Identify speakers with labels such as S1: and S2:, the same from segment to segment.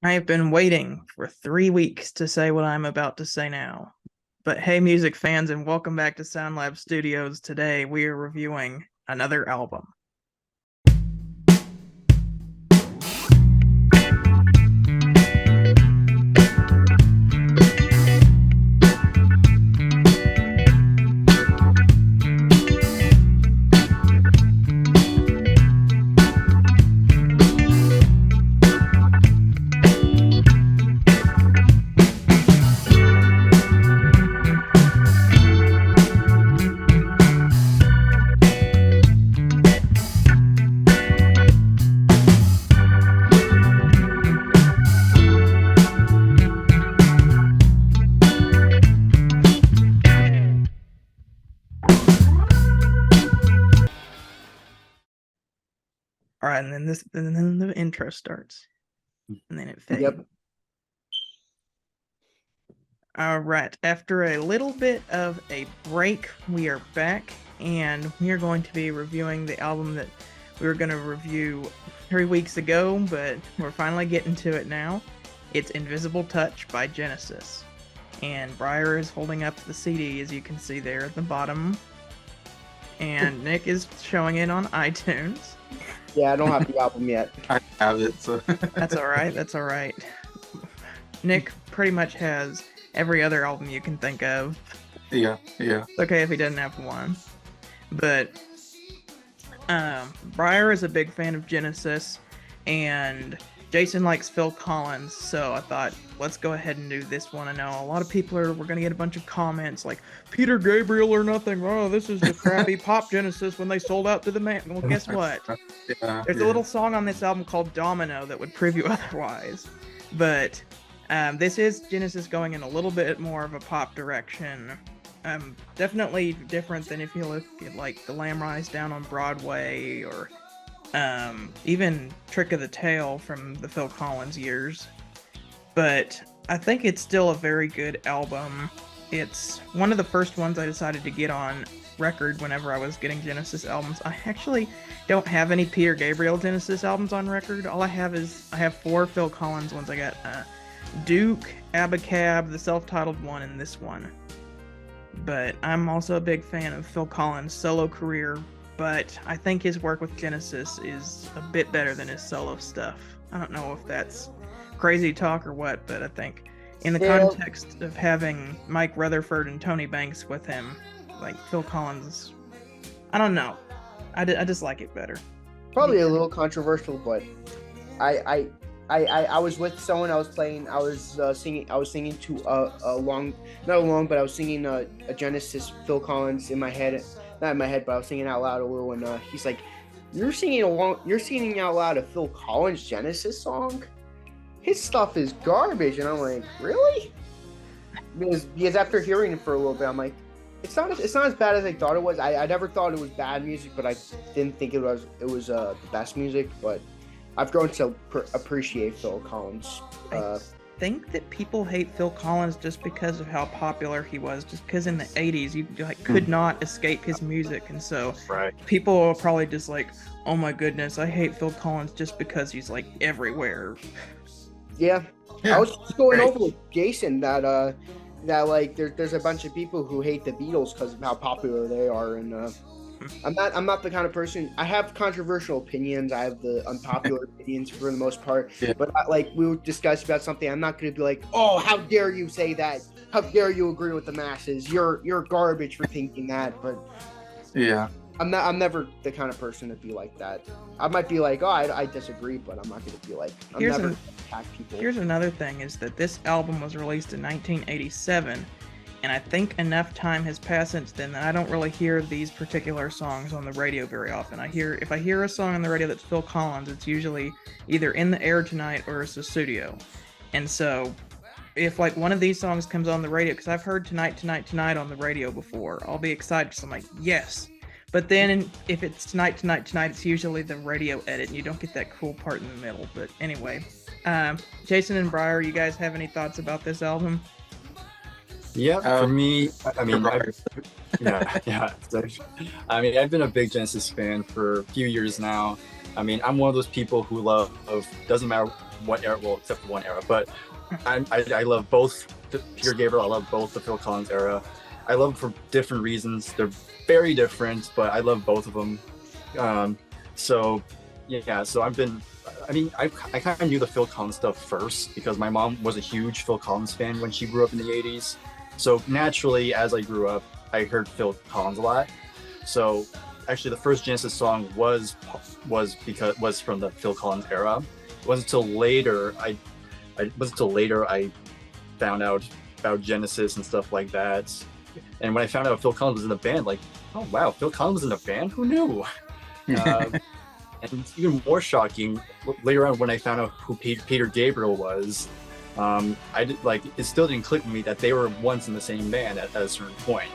S1: I have been waiting for 3 weeks to say what I'm about to say now. But hey, music fans, and welcome back to Soundlab Studios. Today we are reviewing another album. All right, and then the intro starts, and then it fades.
S2: Yep.
S1: All right, after a little bit of a break, we are back, and we are going to be reviewing the album that we were going to review 3 weeks ago, but we're finally getting to it now. It's Invisible Touch by Genesis. And Bryer is holding up the CD, as you can see there at the bottom. And Nick is showing it on iTunes.
S2: Yeah, I don't have the album yet.
S3: I have it, so
S1: That's all right. That's all right. Nick pretty much has every other album you can think of.
S3: yeah.
S1: It's okay if he doesn't have one. But Bryer is a big fan of Genesis, and Jason likes Phil Collins, so I thought, let's go ahead and do this one. I know a lot of people we're going to get a bunch of comments like, Peter Gabriel or nothing. Oh, this is the crappy pop Genesis when they sold out to the man. Well, guess what? There's a little song on this album called Domino that would prove you otherwise. But this is Genesis going in a little bit more of a pop direction. Definitely different than if you look at like The Lamb Rise Down on Broadway or even Trick of the Tail from the Phil Collins years. But I think it's still a very good album. It's one of the first ones I decided to get on record whenever I was getting Genesis albums. I actually don't have any Peter Gabriel Genesis albums on record. All I have 4 Phil Collins ones. I got Duke, Abacab, the self-titled one, and this one. But I'm also a big fan of Phil Collins' solo career, but I think his work with Genesis is a bit better than his solo stuff. I don't know if that's crazy talk or what, but I think in the context of having Mike Rutherford and Tony Banks with him, like Phil Collins, I don't know. I just like it better.
S2: Probably a little controversial, but I was with someone. I was singing. I was singing to not a singing a Genesis Phil Collins in my head, not in my head, but I was singing out loud a little. And he's like, "You're singing out loud a Phil Collins Genesis song? His stuff is garbage." And I'm like, "Really?" Because after hearing it for a little bit, I'm like, it's not as bad as I thought it was. I never thought it was bad music, but I didn't think it was the best music. But I've grown to appreciate Phil Collins.
S1: I think that people hate Phil Collins just because of how popular he was. Just because in the '80s you could not escape his music, and so people are probably just like, "Oh my goodness, I hate Phil Collins just because he's like everywhere."
S2: Yeah. I was just going over with Jason that like there's a bunch of people who hate the Beatles because of how popular they are, and I'm not the kind of person. I have controversial opinions. I have the unpopular opinions for the most part.
S3: Yeah.
S2: But like we would discuss about something, I'm not going to be like, "Oh, how dare you say that? How dare you agree with the masses? You're garbage for thinking that." But
S3: yeah,
S2: I'm never the kind of person to be like that. I might be like, "Oh, I disagree," but I'm not going to be like, I'm never going to attack people.
S1: Here's another thing: is that this album was released in 1987. And I think enough time has passed since then that I don't really hear these particular songs on the radio very often. If I hear a song on the radio that's Phil Collins, it's usually either In the Air Tonight or it's a studio. And so if like one of these songs comes on the radio, because I've heard Tonight on the radio before, I'll be excited because I'm like, yes. But then if it's Tonight, it's usually the radio edit and you don't get that cool part in the middle. But anyway, Jason and Bryer, you guys have any thoughts about this album?
S4: Yeah, for me, I mean, yeah. I mean, I've been a big Genesis fan for a few years now. I mean, I'm one of those people who love, doesn't matter one era, well, except for one era. But I love both Peter Gabriel. I love both the Phil Collins era. I love them for different reasons. They're very different, but I love both of them. So I've been. I mean, I kind of knew the Phil Collins stuff first because my mom was a huge Phil Collins fan when she grew up in the 80s. So naturally, as I grew up, I heard Phil Collins a lot. So actually, the first Genesis song was from the Phil Collins era. It wasn't until later I found out about Genesis and stuff like that. And when I found out Phil Collins was in the band, like, oh wow, Phil Collins was in a band? Who knew? And even more shocking, later on when I found out who Peter Gabriel was, it still didn't click with me that they were once in the same band at a certain point.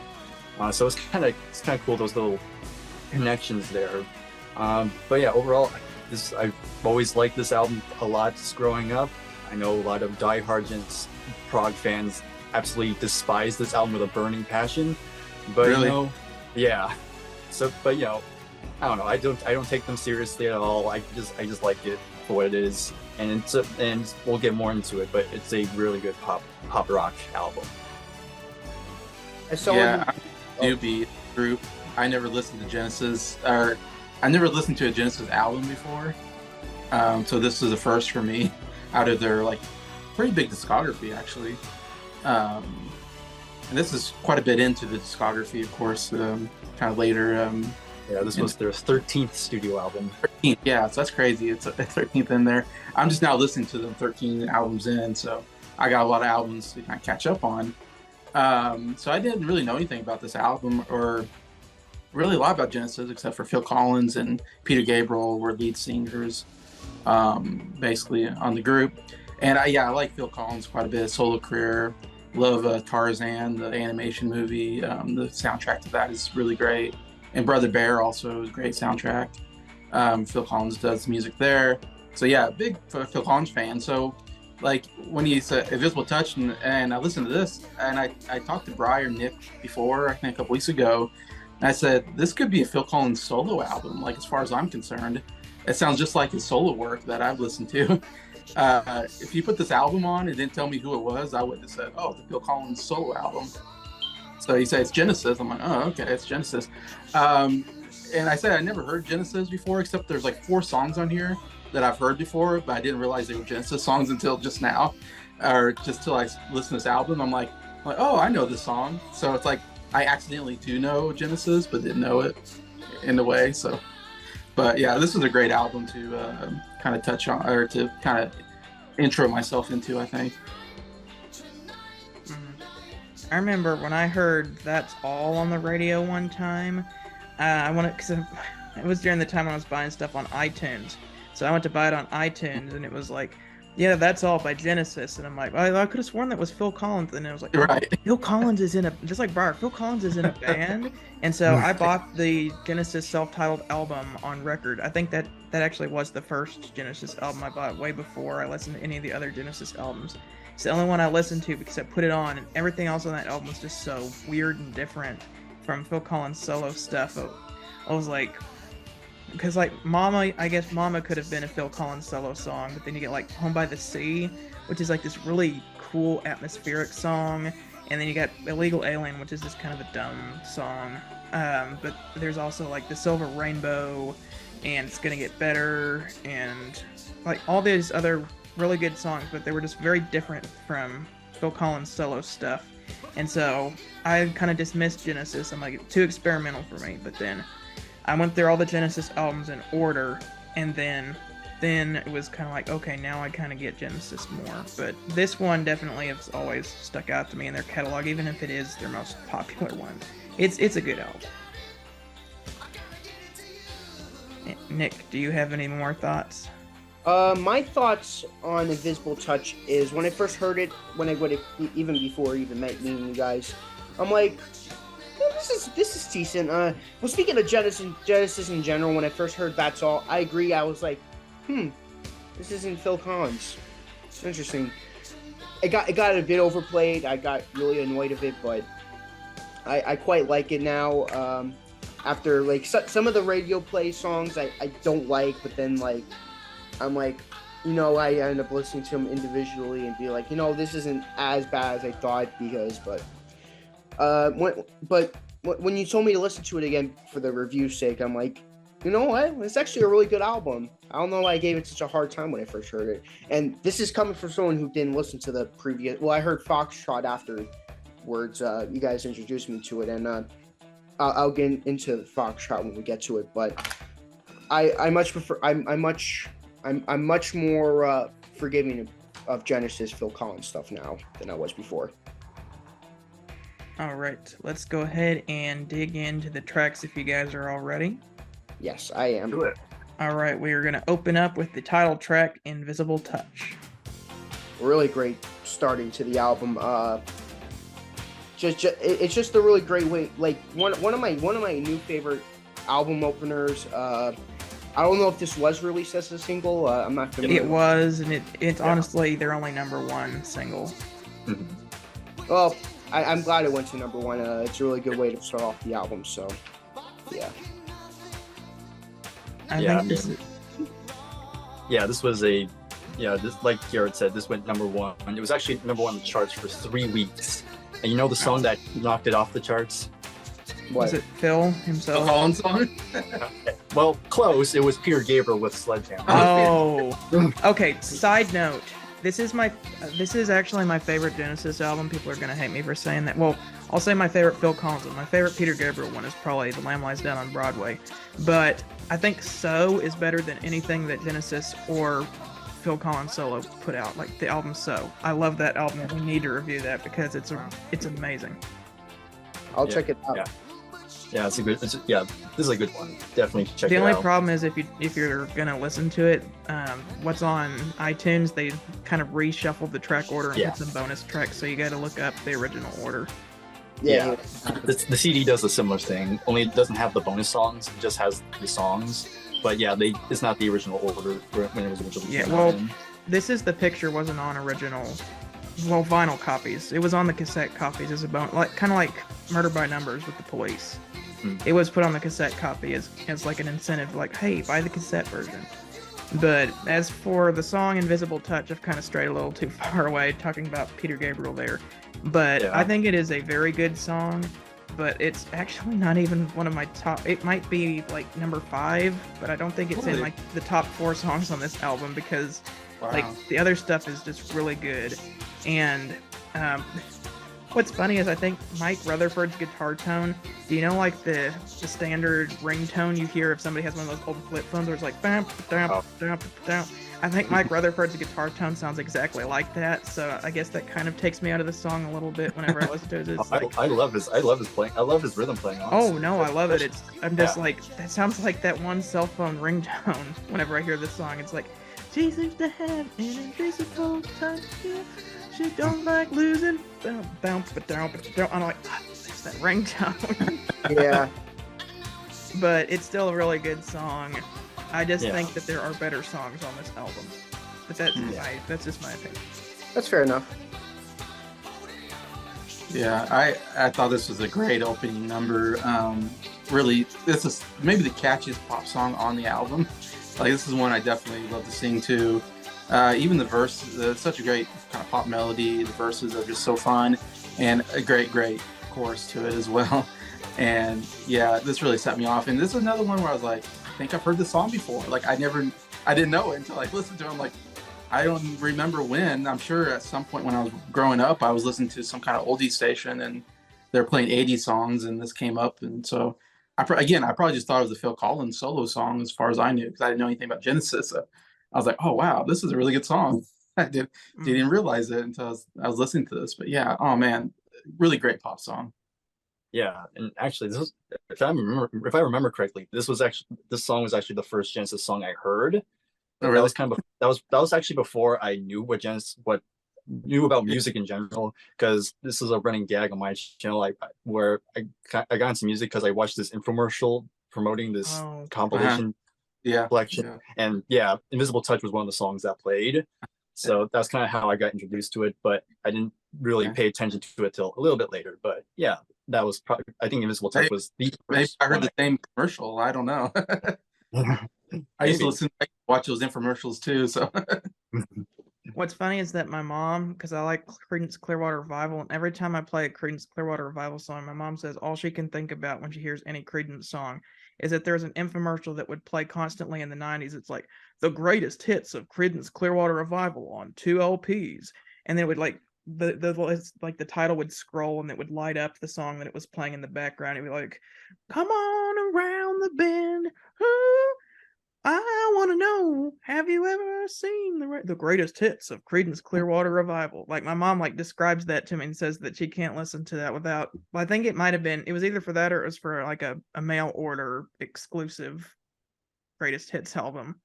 S4: So it's kind of cool, those little connections there. But yeah, overall, I've always liked this album a lot just growing up. I know a lot of diehard prog fans absolutely despise this album with a burning passion. But
S3: really?
S4: Yeah. So, but I don't know. I don't take them seriously at all. I just like it for what it is, and we'll get more into it. But it's a really good pop rock album.
S3: Doobie group. I never listened to Genesis, or I never listened to a Genesis album before. So this is a first for me out of their pretty big discography actually. And this is quite a bit into the discography, of course. Kind of later.
S4: This was their 13th studio album.
S3: 13th, yeah, so that's crazy. It's a 13th in there. I'm just now listening to them 13 albums in, so I got a lot of albums to kind of catch up on. So I didn't really know anything about this album or really a lot about Genesis, except for Phil Collins and Peter Gabriel were lead singers, basically on the group. And I like Phil Collins quite a bit. Solo career, love Tarzan, the animation movie. The soundtrack to that is really great. And Brother Bear also is a great soundtrack. Phil Collins does music there. So yeah, big Phil Collins fan. So when he said Invisible Touch and I listened to this and I talked to Bryer and Nick before, I think a couple weeks ago, and I said, this could be a Phil Collins solo album, as far as I'm concerned. It sounds just like his solo work that I've listened to. If you put this album on and didn't tell me who it was, I would have said, oh, the Phil Collins solo album. So he said it's Genesis. I'm like, oh, okay, it's Genesis. And I said I never heard Genesis before, except there's 4 songs on here that I've heard before, but I didn't realize they were Genesis songs until just now, or just till I listened to this album. I'm like, oh, I know this song. So it's I accidentally do know Genesis, but didn't know it in a way. So, but yeah, this is a great album to kind of touch on, or to kind of intro myself into, I think.
S1: I remember when I heard That's All on the radio one time, because it was during the time when I was buying stuff on iTunes. So I went to buy it on iTunes, and it was yeah, That's All by Genesis. And I'm like, well, I could have sworn that was Phil Collins. And it was
S3: right.
S1: Phil Collins is in just like Bryer, Phil Collins is in a band. And so I bought the Genesis self-titled album on record. I think that actually was the first Genesis album I bought way before I listened to any of the other Genesis albums. It's the only one I listened to because I put it on, and everything else on that album was just so weird and different from Phil Collins' solo stuff. I was because Mama, I guess Mama could have been a Phil Collins solo song, but then you get Home by the Sea, which is this really cool atmospheric song, and then you got Illegal Alien, which is just kind of a dumb song. But there's also The Silver Rainbow, and It's Gonna Get Better, and all these other really good songs, but they were just very different from Phil Collins' solo stuff. And so I kind of dismissed Genesis. I'm too experimental for me. But then I went through all the Genesis albums in order, and then it was kind of okay, now I kind of get Genesis more. But this one definitely has always stuck out to me in their catalog, even if it is their most popular one. It's a good album. Nick, do you have any more thoughts?
S2: My thoughts on Invisible Touch is when I first heard it, even before I even met you guys, I'm like, this is decent. Well, speaking of Genesis in general, when I first heard That's All, I agree. I was like, this isn't Phil Collins. It's interesting. It got a bit overplayed. I got really annoyed of it, but I quite like it now. After some of the radio play songs, I don't like, but then I'm like, I end up listening to them individually and be like, this isn't as bad as I thought when you told me to listen to it again for the review's sake, I'm like, you know what? It's actually a really good album. I don't know why I gave it such a hard time when I first heard it. And this is coming from someone who didn't listen to the previous. Well, I heard Foxtrot afterwards. You guys introduced me to it, and I'll get into Foxtrot when we get to it. But I much prefer. I'm much more forgiving of Genesis Phil Collins stuff now than I was before.
S1: All right, let's go ahead and dig into the tracks if you guys are all ready.
S2: Yes, I am.
S4: Do it.
S1: All right, we are going to open up with the title track, Invisible Touch.
S2: Really great starting to the album. It's just a really great way. Like one of my new favorite album openers. I don't know if this was released as a single. I'm not familiar.
S1: It was, and it's honestly their only #1 single.
S2: Well, I'm glad it went to #1. It's a really good way to start off the album. So, yeah.
S4: This was this, like Garrett said, this went #1. It was actually #1 on the charts for 3 weeks. And you know the song that knocked it off the charts?
S2: What?
S1: Was it Phil himself?
S3: The Collins song?
S4: Well, close. It was Peter Gabriel with Sledgehammer.
S1: Oh, okay. Side note: this is actually my favorite Genesis album. People are gonna hate me for saying that. Well, I'll say my favorite Phil Collins one. My favorite Peter Gabriel one is probably The Lamb Lies Down on Broadway, but I think So is better than anything that Genesis or Phil Collins solo put out. Like the album So. I love that album. We need to review that because it's amazing.
S2: I'll check it out.
S4: Yeah, this is a good one. Definitely check it out.
S1: The only problem is if you're gonna listen to it, what's on iTunes, they kind of reshuffled the track order and put some bonus tracks, so you got to look up the original order.
S2: Yeah.
S4: The CD does a similar thing, only it doesn't have the bonus songs. It just has the songs. But yeah, it's not the original order when it was originally.
S1: Yeah, well, This Is the Picture wasn't on original, vinyl copies. It was on the cassette copies as a bonus, kind of like Murder by Numbers with the Police. It was put on the cassette copy as like an incentive, like, hey, buy the cassette version. But as for the song Invisible Touch, I've kind of strayed a little too far away talking about Peter Gabriel there. But I think it is a very good song, but it's actually not even one of my top. It might be like #5, but I don't think it's in like the top 4 songs on this album because like the other stuff is just really good. And what's funny is I think Mike Rutherford's guitar tone, do you know like the standard ringtone you hear if somebody has one of those old flip phones where it's like bam, bam, bam, bam? I think Mike Rutherford's guitar tone sounds exactly like that, so I guess that kind of takes me out of the song a little bit whenever I listen to it.
S4: I love his playing. I love his rhythm playing.
S1: Honestly. Oh no, I love it. I'm just like, that sounds like that one cell phone ringtone whenever I hear this song. It's like, she seems to have an invisible touch. She don't like losing. I'm like, it's that ringtone.
S2: Yeah.
S1: But it's still a really good song. I just think that there are better songs on this album. But that's just my opinion.
S2: That's fair enough.
S3: Yeah, I thought this was a great opening number. Really, this is maybe the catchiest pop song on the album. Like, this is one I definitely love to sing to. Even the verse, such a great kind of pop melody. The verses are just so fun, and a great chorus to it as well. And yeah, this really set me off. And this is another one where I was like, I think I've heard this song before. Like, I didn't know it until I listened to it. I'm like, I don't remember when. I'm sure at some point when I was growing up, I was listening to some kind of oldie station and they're playing 80s songs, and this came up. And so, I probably just thought it was a Phil Collins solo song as far as I knew, because I didn't know anything about Genesis. So I was like, oh wow, this is a really good song. I didn't realize it until I was listening to this. But yeah, oh man, really great pop song.
S4: Yeah, and actually, this was, if I remember correctly, this song was actually the first Genesis song I heard.
S3: Oh, really?
S4: That was actually before I knew what about music in general, because this is a running gag on my channel, where I got into music because I watched this infomercial promoting this compilation collection, and Invisible Touch was one of the songs that played. So that's kind of how I got introduced to it, but I didn't really pay attention to it till a little bit later. But yeah, that was probably, I think Invisible Touch was the
S3: maybe I heard the same commercial. I don't know. I used to listen, watch those infomercials too. So
S1: What's funny is that my mom, because I like Creedence Clearwater Revival, and every time I play a Creedence Clearwater Revival song, my mom says all she can think about when she hears any Creedence song is that there's an infomercial that would play constantly in the 90s. It's like the greatest hits of Creedence Clearwater Revival on 2 LPs. And then it would the title would scroll and it would light up the song that it was playing in the background. It'd be like, come on around the bend. Ooh, I want to know, have you ever seen the greatest hits of Creedence Clearwater Revival? Like, my mom describes that to me and says that she can't listen to that without. Well, I think it might have been. It was either for that or it was for like a mail order exclusive greatest hits album.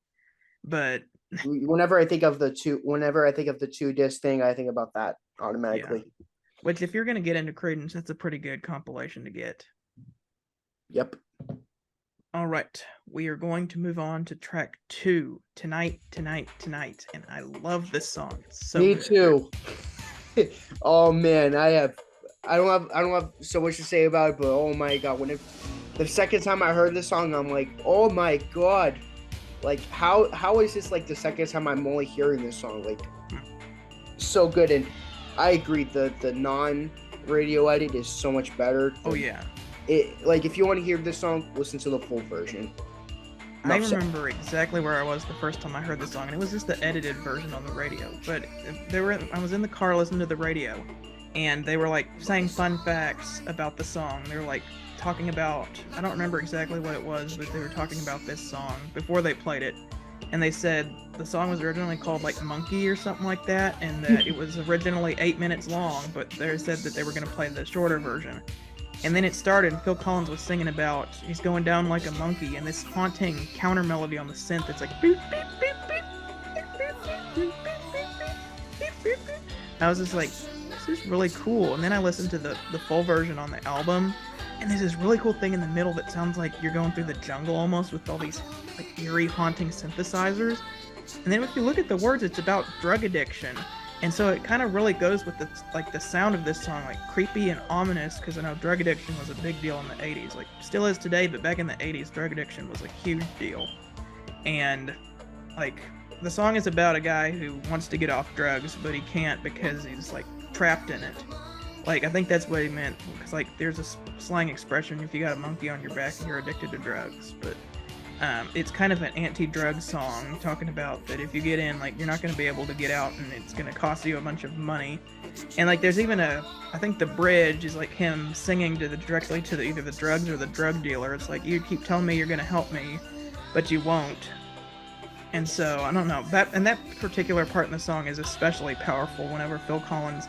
S1: But
S2: whenever I think of the 2-disc thing, I think about that automatically.
S1: Yeah. Which, if you're gonna get into Creedence, that's a pretty good compilation to get.
S2: Yep.
S1: All right, we are going to move on to track 2, Tonight, Tonight, Tonight, and I love this song. It's so
S2: Me
S1: good.
S2: too. Oh man, I don't have so much to say about it, but oh my god, the second time I heard this song, I'm like, oh my god, like how is this like the second time I'm only hearing this song? Like, so good. And I agree, the non-radio edit is so much better.
S1: Oh yeah.
S2: It, like, if you want to hear this song, listen to the full version.
S1: I remember exactly where I was the first time I heard this song, and it was just the edited version on the radio. But I was in the car listening to the radio, and they were like saying fun facts about the song. They were like talking about, I don't remember exactly what it was, but they were talking about this song before they played it. And they said the song was originally called like Monkey or something like that, and that it was originally 8 minutes long, but they said that they were going to play the shorter version. And then it started, and Phil Collins was singing about he's going down like a monkey, and this haunting counter melody on the synth. It's like beep, beep, beep, beep, beep, beep, beep, beep, beep, beep. I was just like, this is really cool. And then I listened to the full version on the album, and there's this really cool thing in the middle that sounds like you're going through the jungle almost, with all these like eerie, haunting synthesizers. And then if you look at the words, it's about drug addiction. And so it kind of really goes with the sound of this song, like creepy and ominous, because I know drug addiction was a big deal in the 80s, like still is today, but back in the 80s, drug addiction was a huge deal. And like the song is about a guy who wants to get off drugs, but he can't because he's like trapped in it. Like, I think that's what he meant, because like there's a slang expression, if you got a monkey on your back and you're addicted to drugs. But it's kind of an anti-drug song, talking about that if you get in, like, you're not going to be able to get out, and it's going to cost you a bunch of money. And like there's even I think the bridge is like him singing directly to either the drugs or the drug dealer. It's like, you keep telling me you're going to help me, but you won't. And so I don't know, that particular part in the song is especially powerful whenever Phil Collins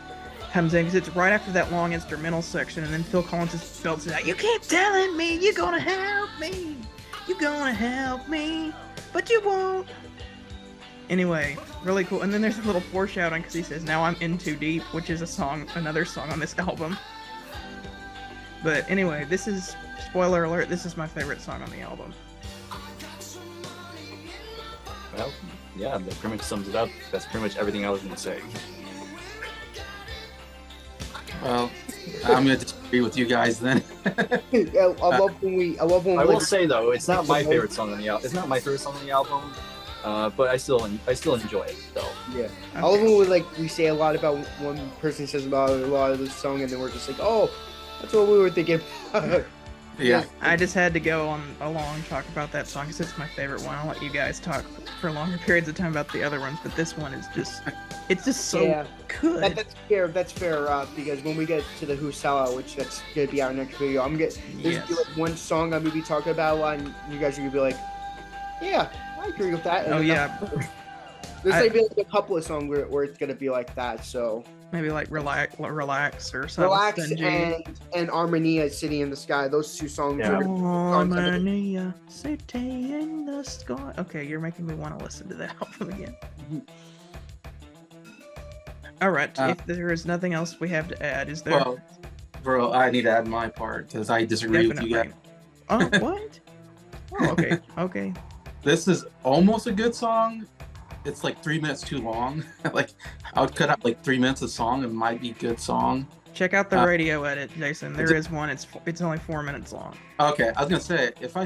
S1: comes in, because it's right after that long instrumental section, and then Phil Collins just belts it out. You keep telling me you're going to help me. You're gonna help me, but you won't. Anyway, really cool. And then there's a little foreshadowing, because he says, now I'm in too deep, which is another song on this album. But anyway, this is, spoiler alert, this is my favorite song on the album.
S4: Well, yeah, that pretty much sums it up. That's pretty much everything I was going to say.
S3: Well, I'm going to disagree with you guys then.
S2: I love when
S4: I will say though, it's not my favorite song on the album. It's not my favorite song on the album, but I still enjoy it though.
S2: Yeah, okay. I love when we say a lot about one person says about a lot of the song, and then we're just like, oh, that's what we were thinking.
S3: Yeah,
S1: I just had to go on a long talk about that song because it's my favorite one. I'll let you guys talk for longer periods of time about the other ones, but this one is just, it's just so good.
S2: That's fair, because when we get to the Who Sellout, which that's gonna be our next video, there's gonna be like one song I'm gonna be talking about a lot, and you guys are gonna be like, yeah, I agree with that. And
S1: oh yeah.
S2: There's gonna be like a couple of songs where it's gonna be like that, so. Maybe
S1: like relax or something.
S2: Relax and Armonia, City in the Sky. Those two songs.
S4: Yeah.
S1: Armonia, City in the Sky. Okay, you're making me want to listen to that album again. All right. If there is nothing else we have to add, is there?
S3: Well, bro, I need to add my part because I disagree with you guys.
S1: Oh, what? Oh, okay. Okay.
S3: This is almost a good song. It's like 3 minutes too long. Like, I would cut out like 3 minutes of song. It might be a good song.
S1: Check out the radio edit, Jason. There is one. It's only 4 minutes long.
S3: Okay, I was gonna say if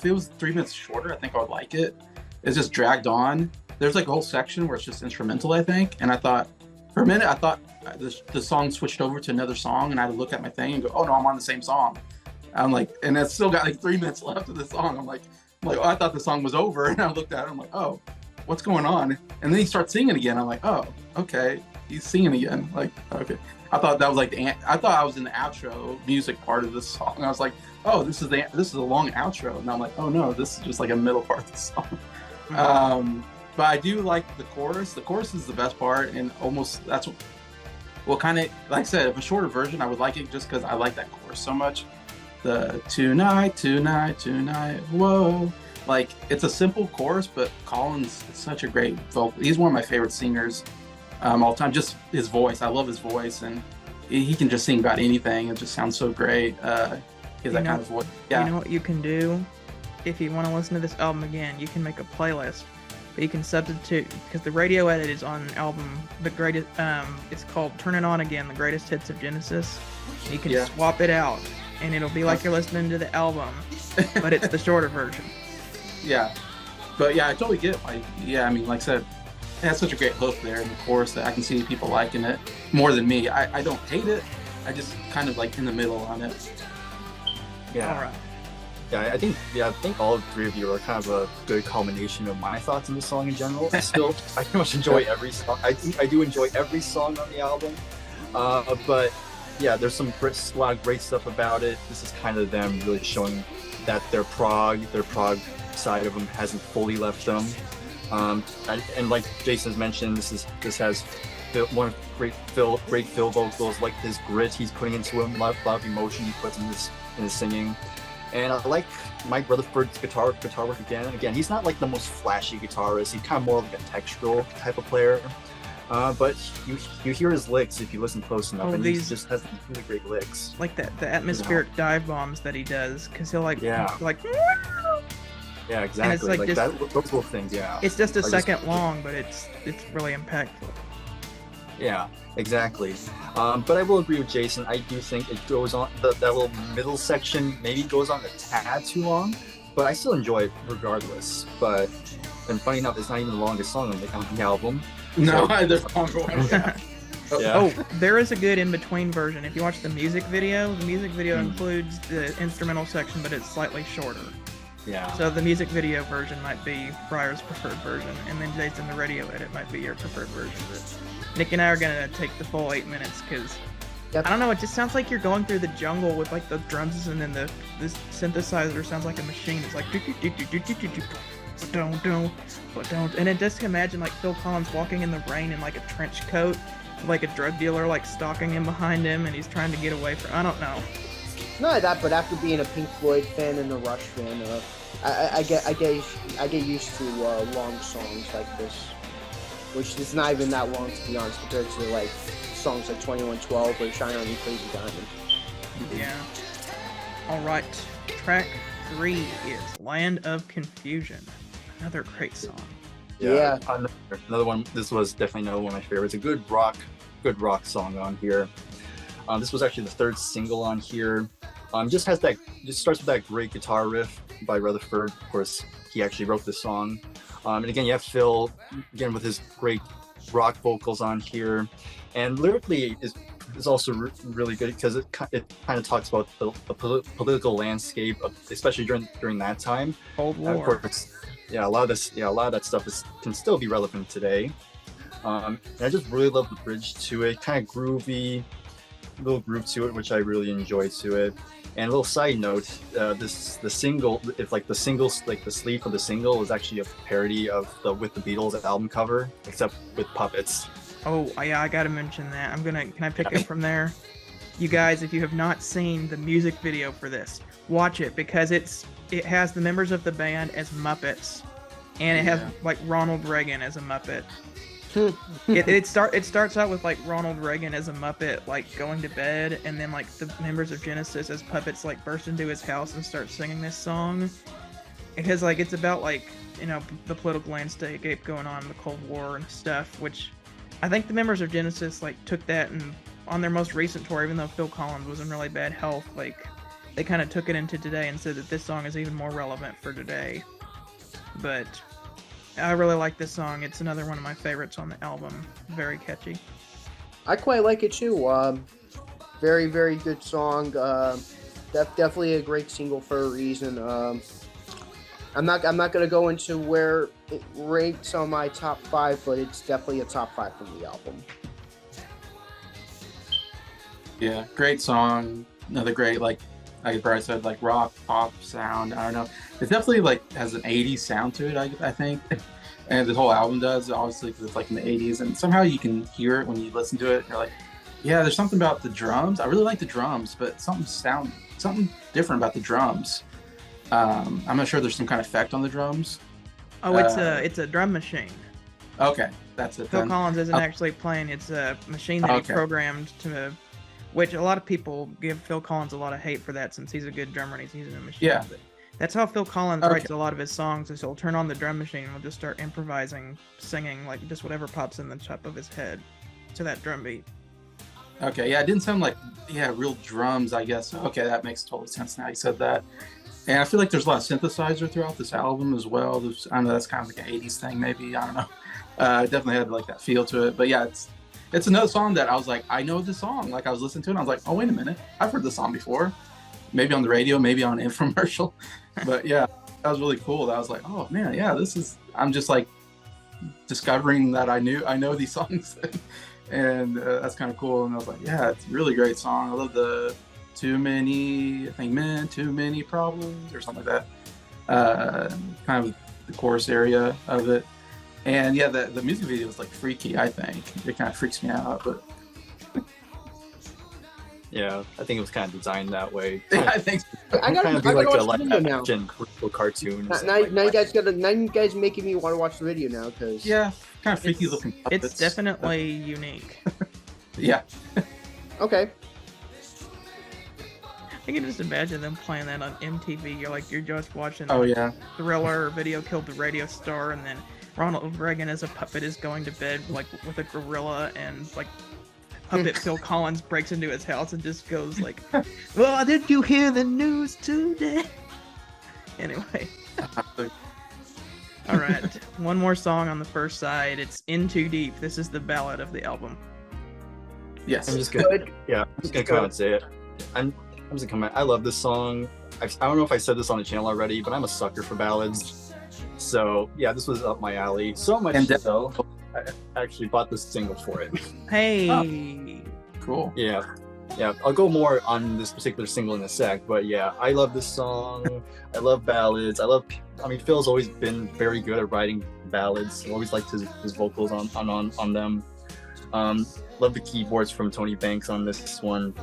S3: it was 3 minutes shorter, I think I would like it. It's just dragged on. There's like a whole section where it's just instrumental, I think, and I thought for a minute the song switched over to another song, and I had to look at my thing and go, oh no, I'm on the same song. I'm like, and it's still got like 3 minutes left of the song. I'm like, oh, I thought the song was over, and I looked at it. I'm like, oh, what's going on? And then he starts singing again. I'm like, oh, okay, he's singing again. Like, okay. I thought that was like I thought I was in the outro music part of this song. I was like, oh, this is a long outro, and I'm like, oh no, this is just like a middle part of the song. But I do like the chorus. The chorus is the best part, and almost that's what kind of, like I said, if a shorter version, I would like it just because I like that chorus so much. The tonight, whoa. Like, it's a simple chorus, but Collins is such a great vocal. He's one of my favorite singers all the time. Just his voice. I love his voice, and he can just sing about anything. It just sounds so great. He has that kind of voice. Yeah. You
S1: know what you can do? If you want to listen to this album again, you can make a playlist. But you can substitute, because the radio edit is on an album, the greatest, it's called Turn It On Again, the greatest hits of Genesis. You can swap it out, and it'll be like you're listening to the album, but it's the shorter version.
S3: Yeah, but yeah, I totally get it. Like, yeah, I mean, like I said, it has such a great hook there in the chorus that I can see people liking it more than me. I don't hate it. I just kind of like in the middle on it.
S4: Yeah.
S1: All right.
S4: Yeah, I think all three of you are kind of a good culmination of my thoughts on the song in general. I pretty much enjoy every song. I do enjoy every song on the album. But yeah, there's a lot of great stuff about it. This is kind of them really showing that their prog side of them hasn't fully left them. And like Jason's mentioned, this has one great Phil vocals, like his grit he's putting into him, a lot of emotion he puts in his singing. And I like Mike Rutherford's guitar work again. Again, he's not like the most flashy guitarist. He's kind of more like a textural type of player. But you hear his licks if you listen close enough, and he just has really great licks.
S1: Like the atmospheric dive bombs that he does, because he'll like.
S4: Yeah, exactly. And it's like that, those little things. Yeah.
S1: It's just a second long, but it's really impactful.
S4: Yeah, exactly. But I will agree with Jason. I do think it goes on, that little middle section maybe goes on a tad too long, but I still enjoy it regardless. And funny enough, it's not even the longest song on the album.
S3: No, there's a longer one. Yeah.
S1: Oh, there is a good in-between version. If you watch the music video includes the instrumental section, but it's slightly shorter.
S4: Yeah.
S1: So the music video version might be Bryer's preferred version, and then Jason, the radio edit might be your preferred version. But Nick and I are gonna take the full 8 minutes because I don't know. It just sounds like you're going through the jungle with like the drums, and then this synthesizer sounds like a machine. It's like don't, and then just imagine like Phil Collins walking in the rain in like a trench coat, like a drug dealer like stalking him behind him, and he's trying to get away from. I don't know.
S2: Not like that, but after being a Pink Floyd fan and a Rush fan, I get used to long songs like this, which is not even that long to be honest, compared to like songs like 2112 or Shine On You Crazy Diamond.
S1: Yeah. All right. Track 3 is Land of Confusion. Another great song.
S2: Yeah.
S4: Another one. This was definitely another one of my favorites. A good rock song on here. This was actually the third single on here. Just starts with that great guitar riff by Rutherford. Of course, he actually wrote this song. And again, you have Phil again with his great rock vocals on here, and lyrically is also really good because it kind of talks about the political landscape, especially during that time.
S1: Cold War.
S4: Of course, a lot of that stuff can still be relevant today. And I just really love the bridge to it, kind of groovy. Little groove to it, which I really enjoy to it. And a little side note, the sleeve for the single is actually a parody of With the Beatles album cover, except with puppets.
S1: Oh yeah, I gotta mention that. Can I pick it from there? You guys, if you have not seen the music video for this, watch it because it has the members of the band as Muppets, and it has like Ronald Reagan as a Muppet. It starts out with like Ronald Reagan as a Muppet like going to bed, and then like the members of Genesis as puppets like burst into his house and start singing this song, because like it's about like, you know, the political landscape going on in the Cold War and stuff, which I think the members of Genesis like took that and on their most recent tour, even though Phil Collins was in really bad health, like they kind of took it into today and said that this song is even more relevant for today. But I really like this song. It's another one of my favorites on the album. Very catchy.
S2: I quite like it too. Very, very good song. Definitely a great single for a reason. I'm not gonna go into where it ranks on my top 5, but it's definitely a top 5 from the album.
S3: Yeah, great song. Another great, like Bryer said, like rock pop sound. I don't know. It definitely like has an 80s sound to it. I think, and the whole album does, obviously, because it's like in the 80s, and somehow you can hear it when you listen to it. You're like, yeah, there's something about the drums. I really like the drums, but something different about the drums. I'm not sure there's some kind of effect on the drums.
S1: Oh, it's a drum machine.
S3: Okay, that's it.
S1: Phil Collins isn't actually playing. It's a machine that he programmed to, which a lot of people give Phil Collins a lot of hate for that, since he's a good drummer and he's using a machine.
S3: Yeah.
S1: But that's how Phil Collins writes a lot of his songs, is he'll turn on the drum machine and he'll just start improvising, singing, like just whatever pops in the top of his head to that drum beat.
S3: Okay, yeah, it didn't sound like, real drums, I guess. Okay, that makes total sense now you said that. And I feel like there's a lot of synthesizer throughout this album as well. I know that's kind of like an 80s thing, maybe. I don't know. It definitely had like that feel to it. But yeah, it's another song that I was like, I know this song. Like I was listening to it and I was like, oh, wait a minute. I've heard this song before. Maybe on the radio, maybe on an infomercial. But yeah, that was really cool. That I was like, oh man, yeah, I'm just like discovering that I know these songs. And that's kind of cool. And I was like, yeah, it's a really great song. I love the too many problems or something like that. Kind of the chorus area of it. And yeah, the music video is like freaky, I think. It kind of freaks me out, but
S4: yeah, I think it was kind of designed that way.
S3: I think so.
S2: I gotta
S4: like a
S2: watch the video now.
S4: action cartoon.
S2: Now you guys making me want to watch the video now, because
S3: kind of freaky looking puppets.
S1: It's definitely unique.
S3: Yeah.
S2: Okay.
S1: I can just imagine them playing that on MTV. You're just watching Thriller or Video Killed the Radio Star, and then Ronald Reagan as a puppet is going to bed like with a gorilla, and like puppet Phil Collins breaks into his house and just goes like, well, did you hear the news today? Anyway. All right, one more song on the first side. It's In Too Deep. This is the ballad of the album.
S3: Yes.
S4: I'm just gonna come and say it. I'm just gonna comment. I love this song. I don't know if I said this on the channel already, but I'm a sucker for ballads. So yeah, this was up my alley. So much so, I actually bought this single for it.
S1: Hey.
S3: Oh, cool.
S4: Yeah. I'll go more on this particular single in a sec, but yeah, I love this song. I love ballads. Phil's always been very good at writing ballads. I always liked his vocals on them. Love the keyboards from Tony Banks on this one.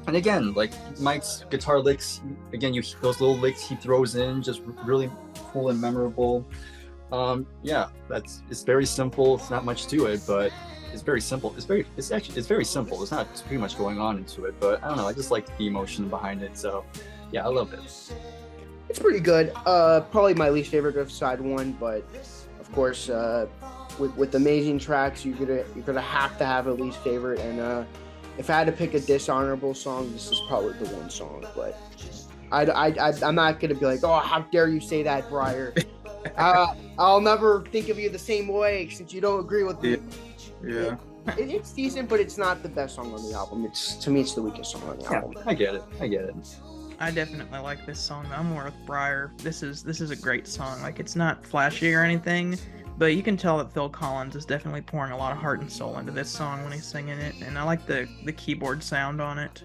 S4: And again, like Mike's guitar licks, those little licks he throws in, just really cool and memorable. It's very simple. It's not much to it, but it's very simple. It's very simple. There's not too much going on into it, but I don't know. I just like the emotion behind it. So yeah, I love it.
S2: It's pretty good. Probably my least favorite of side one, but of course, with amazing tracks, you're gonna have to have a least favorite. And if I had to pick a dishonorable song, this is probably the one song. But I'm not gonna be like, oh, how dare you say that, Bryer? I'll never think of you the same way since you don't agree with me.
S3: Yeah.
S2: It's decent, but it's not the best song on the album. To me, it's the weakest song on the album.
S4: I get it.
S1: I definitely like this song. I'm more with Bryer. This is a great song. Like, it's not flashy or anything, but you can tell that Phil Collins is definitely pouring a lot of heart and soul into this song when he's singing it, and I like the keyboard sound on it.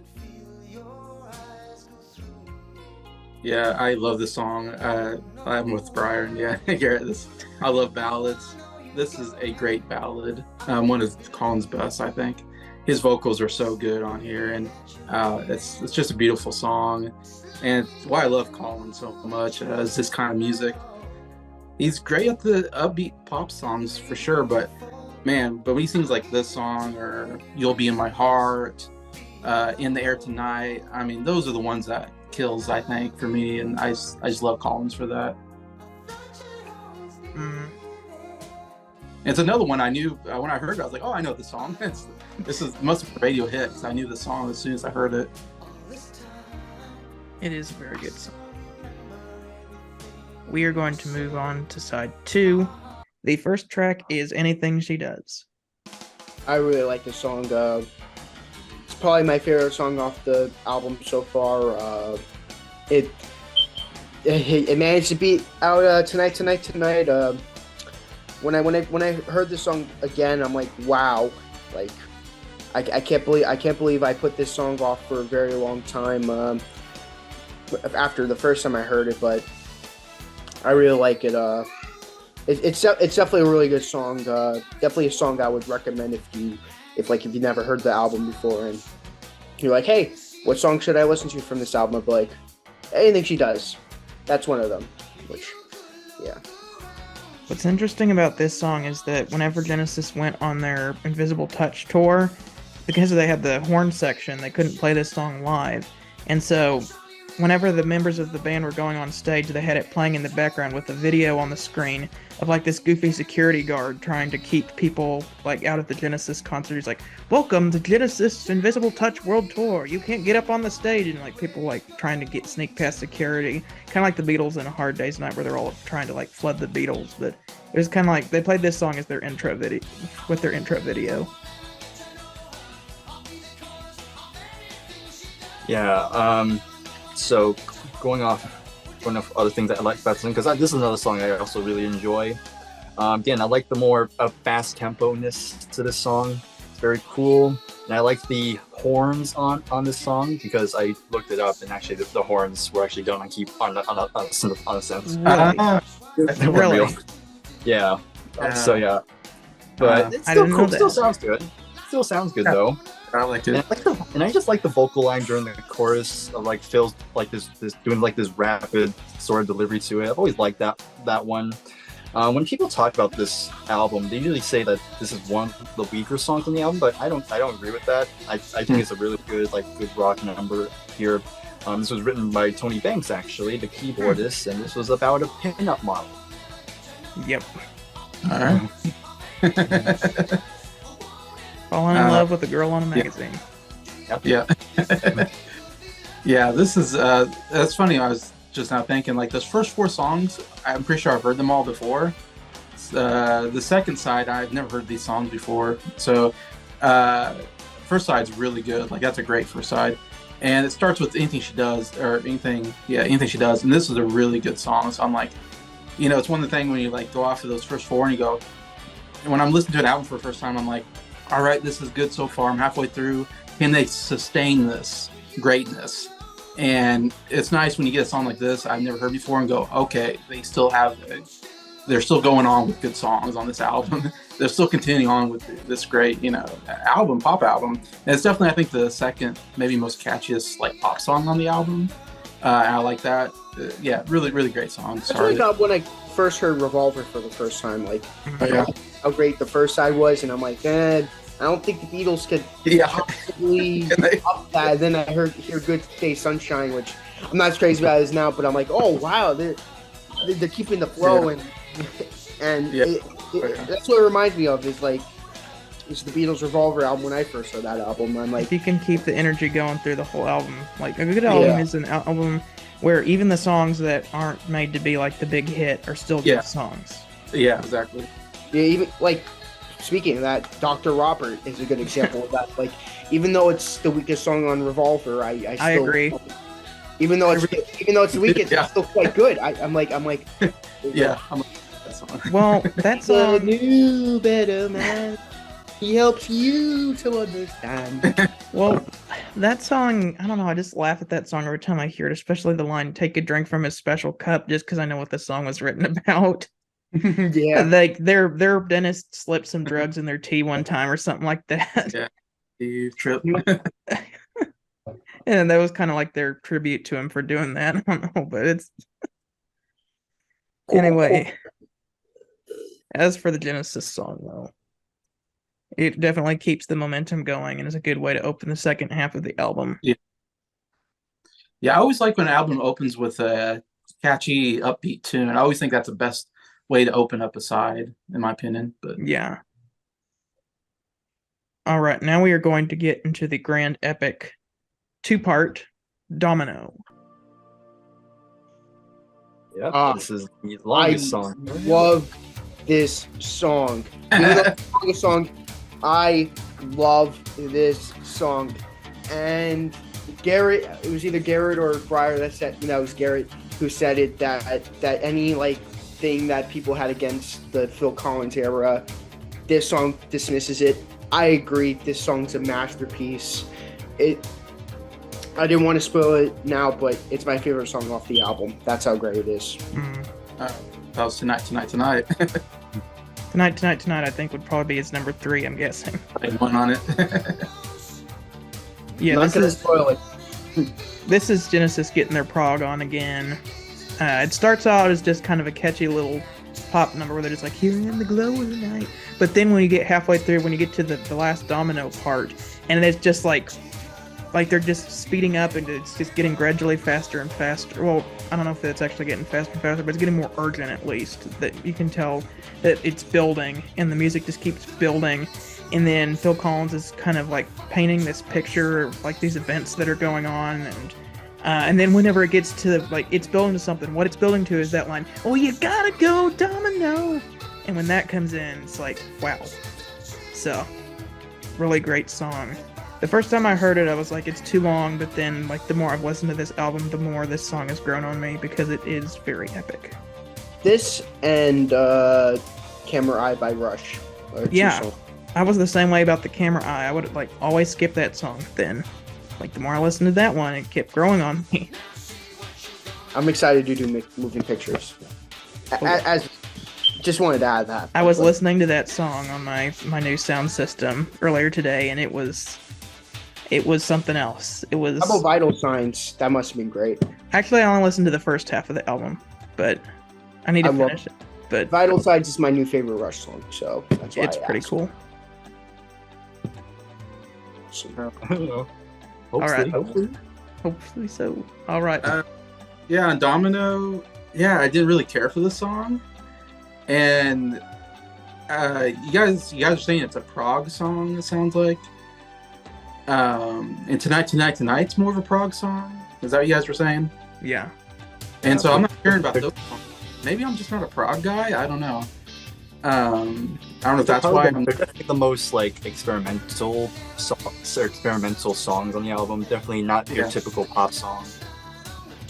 S3: Yeah, I love this song. I'm with Bryer, and yeah, Garrett. I love ballads. This is a great ballad. One of Collins' best, I think. His vocals are so good on here, and it's just a beautiful song. And why I love Collins so much is this kind of music. He's great at the upbeat pop songs for sure, but when he sings like this song or "You'll Be in My Heart," "In the Air Tonight," those are the ones that kills, I think, for me, and I just love Collins for that. It's another one I knew when I heard it. I was like, oh, I know this song. This is must be a radio hit because I knew the song as soon as I heard it.
S1: It is a very good song. We are going to move on to side 2. The first track is Anything She Does.
S2: I really like this song. It's probably my favorite song off the album so far. It managed to beat out tonight. When I heard this song again, I'm like, wow, like I can't believe I put this song off for a very long time after the first time I heard it, but I really like it. It's definitely a really good song. Definitely a song I would recommend if you never heard the album before and you're like, hey, what song should I listen to from this album? I'd be like, Anything She Does. That's one of them. Which, yeah.
S1: What's interesting about this song is that whenever Genesis went on their Invisible Touch tour, because they had the horn section, they couldn't play this song live. And so whenever the members of the band were going on stage, they had it playing in the background with a video on the screen of like this goofy security guard trying to keep people like out of the Genesis concert. He's like, welcome to Genesis Invisible Touch World Tour. You can't get up on the stage. And like people like trying to sneak past security. Kind of like the Beatles in A Hard Day's Night where they're all trying to like flood the Beatles. But it was kind of like they played this song as their intro video, with their intro video.
S4: Yeah, so going off other things that I like about this, because this is another song I also really enjoy. Again, I like the more fast tempo-ness to this song. It's very cool. And I like the horns on this song because I looked it up and actually the horns were actually done on a sense. They were
S1: Really?
S4: real. Yeah. So yeah. But it still sounds good. Still sounds good though.
S3: I liked it.
S4: And I just like the vocal line during the chorus of like Phil's like this doing like this rapid sort of delivery to it. I've always liked that one. When people talk about this album, they usually say that this is one of the weaker songs on the album, but I don't agree with that. I think it's a really good rock number here. This was written by Tony Banks, actually, the keyboardist, and this was about a pin-up model.
S1: Yep.
S3: All right.
S1: Falling in love with a girl on a magazine.
S3: Yeah. Yeah, this is that's funny. I was just now thinking like those first 4 songs, I'm pretty sure I've heard them all before. The second side, I've never heard these songs before. So first side's really good. Like that's a great first side. And it starts with Anything She Does, Anything She Does. And this is a really good song. So I'm like, it's one of the things when you like go off of those first 4 and you go, and when I'm listening to an album for the first time, I'm like, all right, this is good so far. I'm halfway through. Can they sustain this greatness? And it's nice when you get a song like this I've never heard before and go, okay, they're still going on with good songs on this album. They're still continuing on with this great, pop album. And it's definitely, I think, the second, maybe most catchiest like pop song on the album. I like that. Yeah, really, really great song.
S2: That's what I thought when I first heard Revolver for the first time. Like,
S3: yeah.
S2: How great the first side was, and I'm like, I don't think the Beatles could possibly up that. Then I hear Good Day Sunshine, which I'm not as crazy about as now, but I'm like, oh wow, they're keeping the flow, and that's what it reminds me of. Is like it's the Beatles Revolver album when I first heard that album. I'm like,
S1: if you can keep the energy going through the whole album, like a good album is an album where even the songs that aren't made to be like the big hit are still good songs.
S3: Yeah, exactly.
S2: Yeah, even like speaking of that, Dr. Robert is a good example of that. Like, even though it's the weakest song on Revolver, I still
S1: agree.
S2: Even though it's the weakest, it's still quite good. I'm like,
S3: yeah. I'm like, that song.
S1: Well, that's a
S2: new better man. He helps you to understand.
S1: Well, that song, I don't know. I just laugh at that song every time I hear it, especially the line "Take a drink from his special cup," just because I know what the song was written about.
S2: Yeah,
S1: like their dentist slipped some drugs in their tea one time or something like that.
S3: Yeah, Steve Trip.
S1: And that was kind of like their tribute to him for doing that. I don't know, but it's anyway. As for the Genesis song, though, it definitely keeps the momentum going and is a good way to open the second half of the album.
S3: Yeah, I always like when an album opens with a catchy, upbeat tune. I always think that's the best way to open up a side, in my opinion. But
S1: Yeah. All right, now we are going to get into the grand epic 2-part Domino.
S4: Yeah, this is the
S2: I
S4: longest song.
S2: love this song. The longest song. I love this song. And Garrett, it was either Garrett or Bryer that said, it was Garrett who said it, that any like thing that people had against the Phil Collins era, this song dismisses it. I agree. This song's a masterpiece. I didn't want to spoil it now, but it's my favorite song off the album. That's how great it is.
S3: that was Tonight.
S1: Tonight, I think would probably be his number 3, I'm guessing.
S3: Like one on it.
S1: Yeah,
S2: Not gonna spoil it.
S1: This is Genesis getting their prog on again. It starts out as just kind of a catchy little pop number where they're just like, here in the glow of the night. But then when you get halfway through, when you get to the last Domino part, and it's just like they're just speeding up, and it's just getting gradually faster and faster. Well, I don't know if it's actually getting faster and faster, but it's getting more urgent at least. That you can tell that it's building, and the music just keeps building. And then Phil Collins is kind of like painting this picture of like these events that are going on, and then whenever it gets to like it's building to something, what it's building to is that line, "Oh, you gotta go, Domino," and when that comes in, it's like, wow. So, really great song. The first time I heard it, I was like, it's too long, but then like the more I've listened to this album, the more this song has grown on me because it is very epic.
S2: This and Camera Eye by Rush.
S1: Yeah. I was the same way about the Camera Eye. I would like always skip that song then. Like the more I listened to that one, it kept growing on me.
S2: I'm excited to do moving pictures. As just wanted to add that.
S1: I was listening to that song on my new sound system earlier today, and it was something else. It was.
S2: How about Vital Signs? That must have been great.
S1: Actually, I only listened to the first half of the album, but I need to finish it. But
S2: Vital Signs is my new favorite Rush song, so that's why
S1: it's pretty cool.
S4: Hopefully.
S1: All right. Hopefully so. All right.
S3: Yeah, on Domino, I didn't really care for the song, and you guys are saying it's a prog song. It sounds like, and Tonight's more of a prog song. Is that what you guys were saying?
S1: Yeah.
S3: And so I'm not hearing about those songs. Maybe I'm just not a prog guy. I don't know. I don't know if that's why.
S4: They're definitely the most like experimental songs on the album. Definitely not your typical pop song.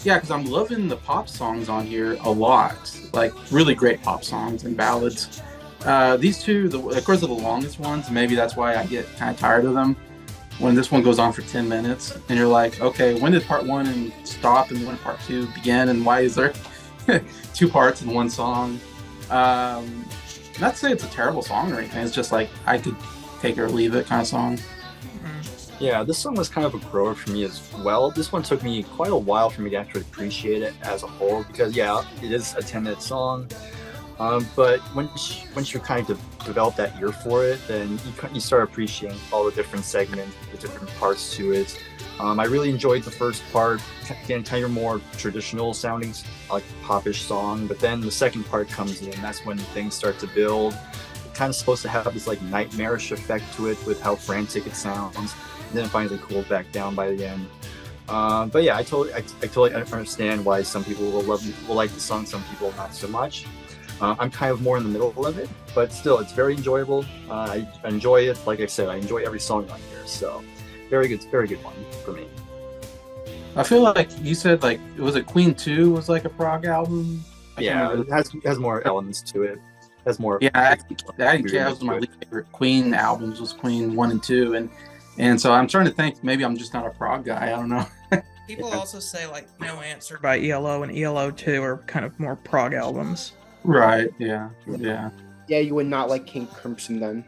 S3: Yeah, because I'm loving the pop songs on here a lot. Like really great pop songs and ballads. These two, of course, are the longest ones. Maybe that's why I get kind of tired of them. When this one goes on for 10 minutes, and you're like, okay, when did part 1 stop, and when did part 2 begin, and why is there 2 parts in one song? Not to say it's a terrible song or anything. It's just like I could take it or leave it kind of song.
S4: Yeah, this song was kind of a grower for me as well. This one took me quite a while for me to actually appreciate it as a whole because, it is a 10-minute song. But once you kind of develop that ear for it, then you start appreciating all the different segments, the different parts to it. I really enjoyed the first part, again, kind of more traditional sounding, like popish song. But then the second part comes in, that's when things start to build. It's kind of supposed to have this like nightmarish effect to it with how frantic it sounds. And then it finally cools back down by the end. But yeah, I totally understand why some people will like the song, some people not so much. I'm kind of more in the middle of it, but still, it's very enjoyable. I enjoy it. Like I said, I enjoy every song on here. So, very good one for me.
S3: I feel like you said was it Queen 2 was like a prog album?
S4: Yeah, it has more elements to it. It has more.
S3: Yeah, I didn't care. That was my least favorite Queen albums was Queen 1 and 2, and so I'm trying to think. Maybe I'm just not a prog guy. I don't know.
S1: People also say like No Answer by ELO and ELO 2 are kind of more prog albums.
S3: Right. Yeah.
S2: Yeah, you would not like King Crimson then.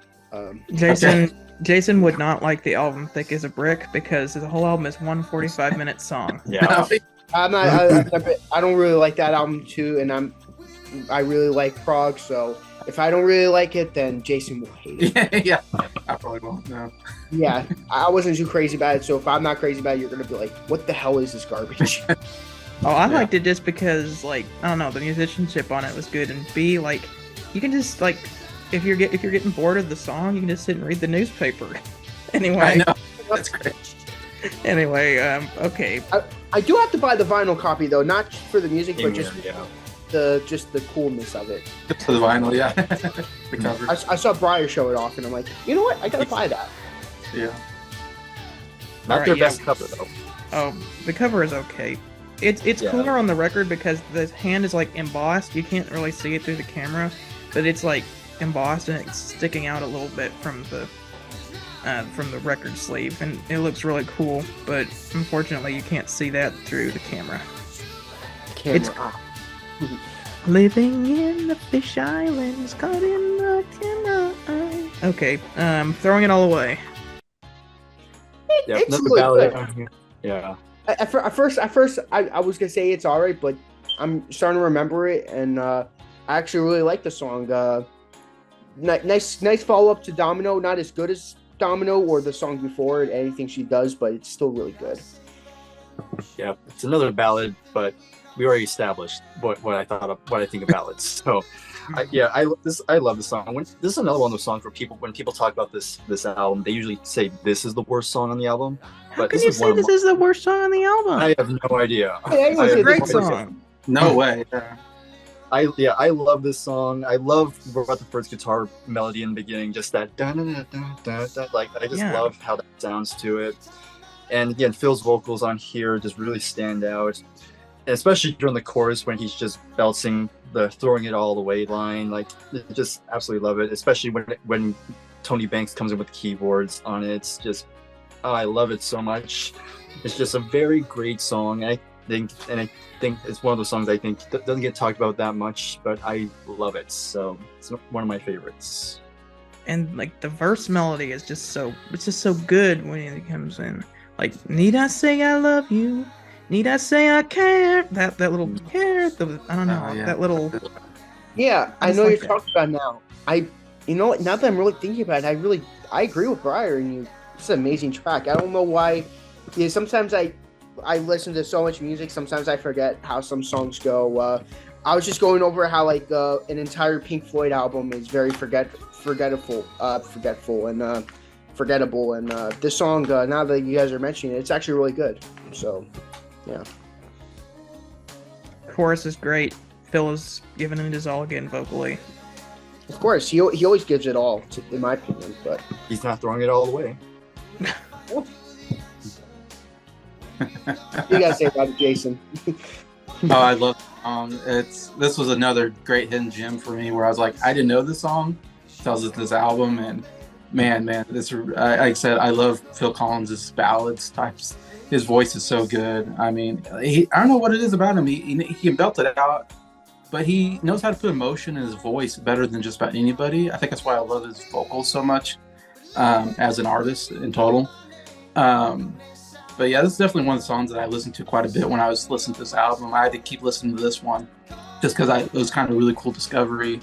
S1: Jason would not like the album Thick as a Brick because the whole album is one 45-minute song.
S4: Yeah.
S2: I don't really like that album too, and I really like prog, so if I don't really like it, then Jason will hate it.
S3: Yeah. I probably won't. No.
S2: Yeah, I wasn't too crazy about it, so if I'm not crazy about it, you're gonna be like, what the hell is this garbage?
S1: Oh, I
S4: Yeah.
S1: liked it just because, like, I don't know, the musicianship on it was good, and B, like, you can just like, if you're getting bored of the song, you can just sit and read the newspaper.
S3: I
S1: Anyway,
S3: know. That's great.
S1: anyway, okay.
S2: I do have to buy the vinyl copy though, not for the music, but
S4: Yeah.
S2: just the coolness of it.
S3: Just for the vinyl, yeah. The cover.
S2: I saw Bryer show it off, and I'm like, you know what? I gotta buy that.
S3: Yeah.
S4: Not
S1: Alright,
S4: their
S1: yeah.
S4: best cover though.
S1: Oh, the cover is okay. It's
S4: Yeah.
S1: cooler on the record because the hand is like embossed. You can't really see it through the camera, but it's like embossed and it's sticking out a little bit from the record sleeve, and it looks really cool. But unfortunately, you can't see that through the camera. It's- Living in the fish islands, caught in the camera eye. Okay, throwing it all away.
S4: Yeah,
S2: It's
S4: another
S2: really
S4: ballad.
S2: good.
S4: Yeah.
S2: At first, I was gonna say it's alright, but I'm starting to remember it, and I actually really like the song. Nice follow up to Domino. Not as good as Domino or the song before it, anything she does, but it's still really good.
S4: Yeah, it's another ballad, but we already established what I think of ballads. So, I love this song. This is another one of those songs where when people talk about this album, they usually say this is the worst song on the album.
S1: How
S4: But
S1: can
S4: this
S1: you
S4: is
S1: say
S4: one of
S1: this is the worst song on the album?
S4: I have no idea.
S2: Hey,
S1: It's
S2: I
S1: a
S2: have
S1: great
S2: no idea.
S1: song.
S3: No way. Yeah.
S4: I love this song. I love Rutherford's guitar melody in the beginning, just that da da da da da da. Like I just
S1: Yeah.
S4: love how that sounds to it. And again, Phil's vocals on here just really stand out, and especially during the chorus when he's just belting the "throwing it all away" line. Like, just absolutely love it. Especially when Tony Banks comes in with keyboards on it. It's just, oh, I love it so much. It's just a very great song. I think it's one of those songs I think that doesn't get talked about that much, but I love it. So it's one of my favorites.
S1: And like the verse melody is just so good when it comes in. Like, need I say I love you? Need I say I care? That little care. I don't know.
S3: Yeah.
S1: That little.
S2: Yeah, I
S1: just
S2: know
S1: like
S2: you're
S1: that.
S2: talking about now. You know what? Now that I'm really thinking about it, I agree with Bryer, and it's an amazing track. I don't know why. Yeah, sometimes I listen to so much music. Sometimes I forget how some songs go. I was just going over how like an entire Pink Floyd album is very forgetful, and forgettable. And this song, now that you guys are mentioning it, it's actually really good. So, yeah.
S1: Chorus is great. Phil is giving it his all again vocally.
S2: Of course, he always gives it all, in my opinion. But
S4: He's not throwing it all away.
S2: you guys say about it, Jason.
S3: Oh, I love the song. This was another great hidden gem for me where I was like, I didn't know this song. Tells us this album, and man, this like I said, I love Phil Collins' ballads types. His voice is so good. I mean, I don't know what it is about him. He can belt it out, but he knows how to put emotion in his voice better than just about anybody. I think that's why I love his vocals so much as an artist in total. But yeah, this is definitely one of the songs that I listened to quite a bit when I was listening to this album. I had to keep listening to this one just because it was kind of a really cool discovery.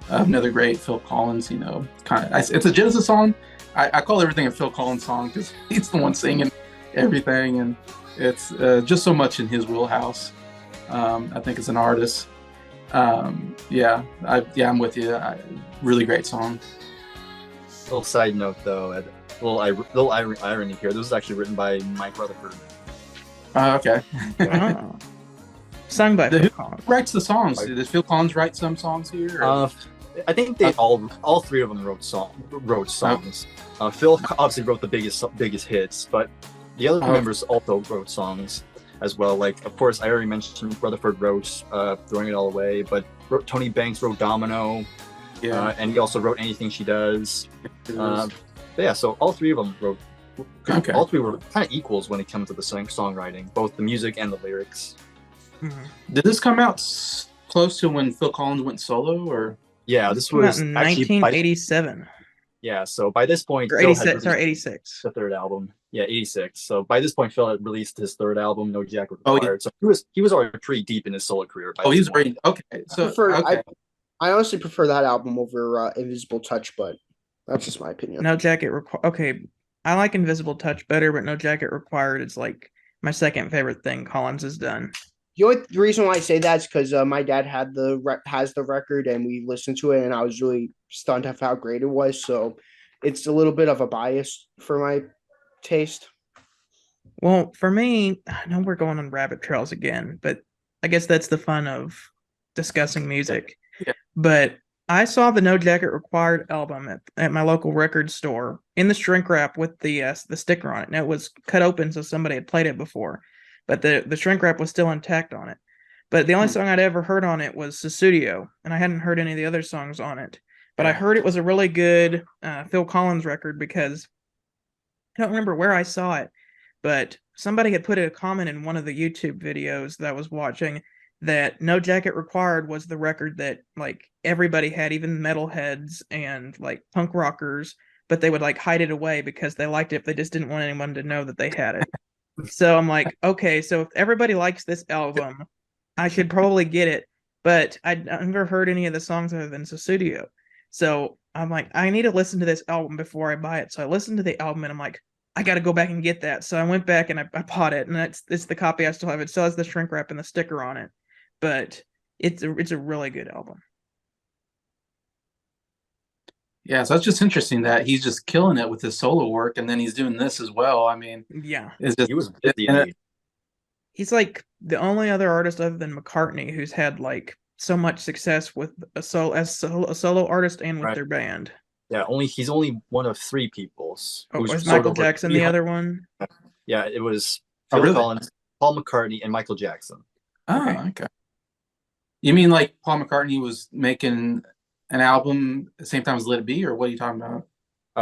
S3: Another great Phil Collins, it's a Genesis song. I call everything a Phil Collins song because he's the one singing everything, and it's just so much in his wheelhouse. I think as an artist, I'm with you. Really great song.
S4: Little side note though, little irony here. This was actually written by Mike Rutherford.
S3: Okay.
S1: Oh. Sung by Phil
S3: Who
S1: Collins.
S3: writes the songs? Did Phil Collins write some songs here? or-
S4: I think they all three of them wrote songs. Phil obviously wrote the biggest hits, but the other members also wrote songs as well. Like, of course, I already mentioned Rutherford wrote "Throwing It All Away," but Tony Banks wrote "Domino," and he also wrote "Anything She Does." Yeah, so all three of them wrote.
S3: Okay.
S4: All three were kind of equals when it comes to the songwriting, both the music and the lyrics.
S1: Mhm.
S3: Did this come out close to when Phil Collins went solo, or?
S4: Yeah, this
S1: Came out
S4: was
S1: in
S4: actually
S1: 1987
S4: so by this point,
S1: or
S4: Phil had
S1: 86.
S4: released
S1: Sorry, 86.
S4: the third album. Yeah, 86. So by this point, Phil had released his third album, No Jacket
S3: Oh,
S4: Required. So he was already pretty deep in his solo career. By
S3: Oh,
S4: this
S3: he's
S4: point.
S3: already okay. So
S2: I honestly prefer that album over Invisible Touch, but that's just my opinion.
S1: No Jacket Required. Okay, I like Invisible Touch better, but No Jacket Required is like my second favorite thing Collins has done.
S2: The only reason why I say that is because my dad has the record and we listened to it, and I was really stunned at how great it was. So it's a little bit of a bias for my taste.
S1: Well, for me, I know we're going on rabbit trails again, but I guess that's the fun of discussing music.
S3: Yeah.
S1: But I saw the No Jacket Required album at my local record store in the shrink wrap with the sticker on it. Now it was cut open, so somebody had played it before, but the shrink wrap was still intact on it. But the only song I'd ever heard on it was Susudio, and I hadn't heard any of the other songs on it. But I heard it was a really good Phil Collins record because I don't remember where I saw it, but somebody had put a comment in one of the YouTube videos that I was watching that No Jacket Required was the record that like everybody had, even metalheads and like punk rockers, but they would like hide it away because they liked it, they just didn't want anyone to know that they had it. So I'm like, okay, so if everybody likes this album, I should probably get it, but I'd never heard any of the songs other than Susudio. So I'm like, I need to listen to this album before I buy it. So I listened to the album and I'm like, I got to go back and get that. So I went back and I bought it, and it's the copy I still have. It still has the shrink wrap and the sticker on it, but it's a really good album.
S3: Yeah, so it's just interesting that he's just killing it with his solo work, and then he's doing this as well. I mean,
S1: Yeah,
S3: it's just
S4: He was busy.
S1: he's like the only other artist other than McCartney who's had like so much success with a solo artist and with
S4: Right.
S1: their band.
S4: Yeah, he's only one of 3 people.
S1: Oh,
S4: who's
S1: was
S4: sold
S1: Michael
S4: over
S1: Jackson the
S4: 300
S1: other one?
S4: Yeah, it was
S3: Oh,
S4: Phil
S3: really?
S4: Collins, Paul McCartney, and Michael Jackson.
S3: okay. You mean like Paul McCartney was making an album at the same time as Let It Be, or what are you talking about?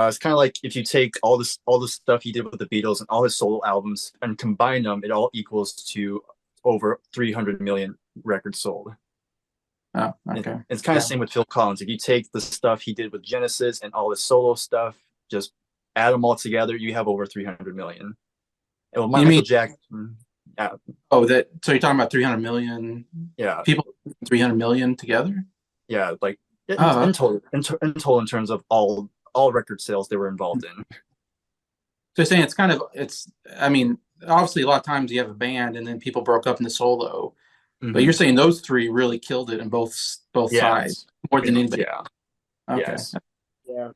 S4: It's kind of like if you take all the stuff he did with the Beatles and all his solo albums and combine them, it all equals to over 300 million records sold.
S3: Oh, okay.
S4: It's kind of the same with Phil Collins. If you take the stuff he did with Genesis and all his solo stuff, just add them all together, you have over 300 million. And with Michael Jackson, yeah.
S3: Oh, so you're talking about 300 million people, 300 million together?
S4: Yeah, like in total, in terms of all record sales they were involved in.
S3: So you're saying I mean, obviously a lot of times you have a band and then people broke up into solo. But you're saying those 3 really killed it in both sides more than anybody.
S4: Yeah.
S3: Okay.
S4: Yes.
S2: Yeah.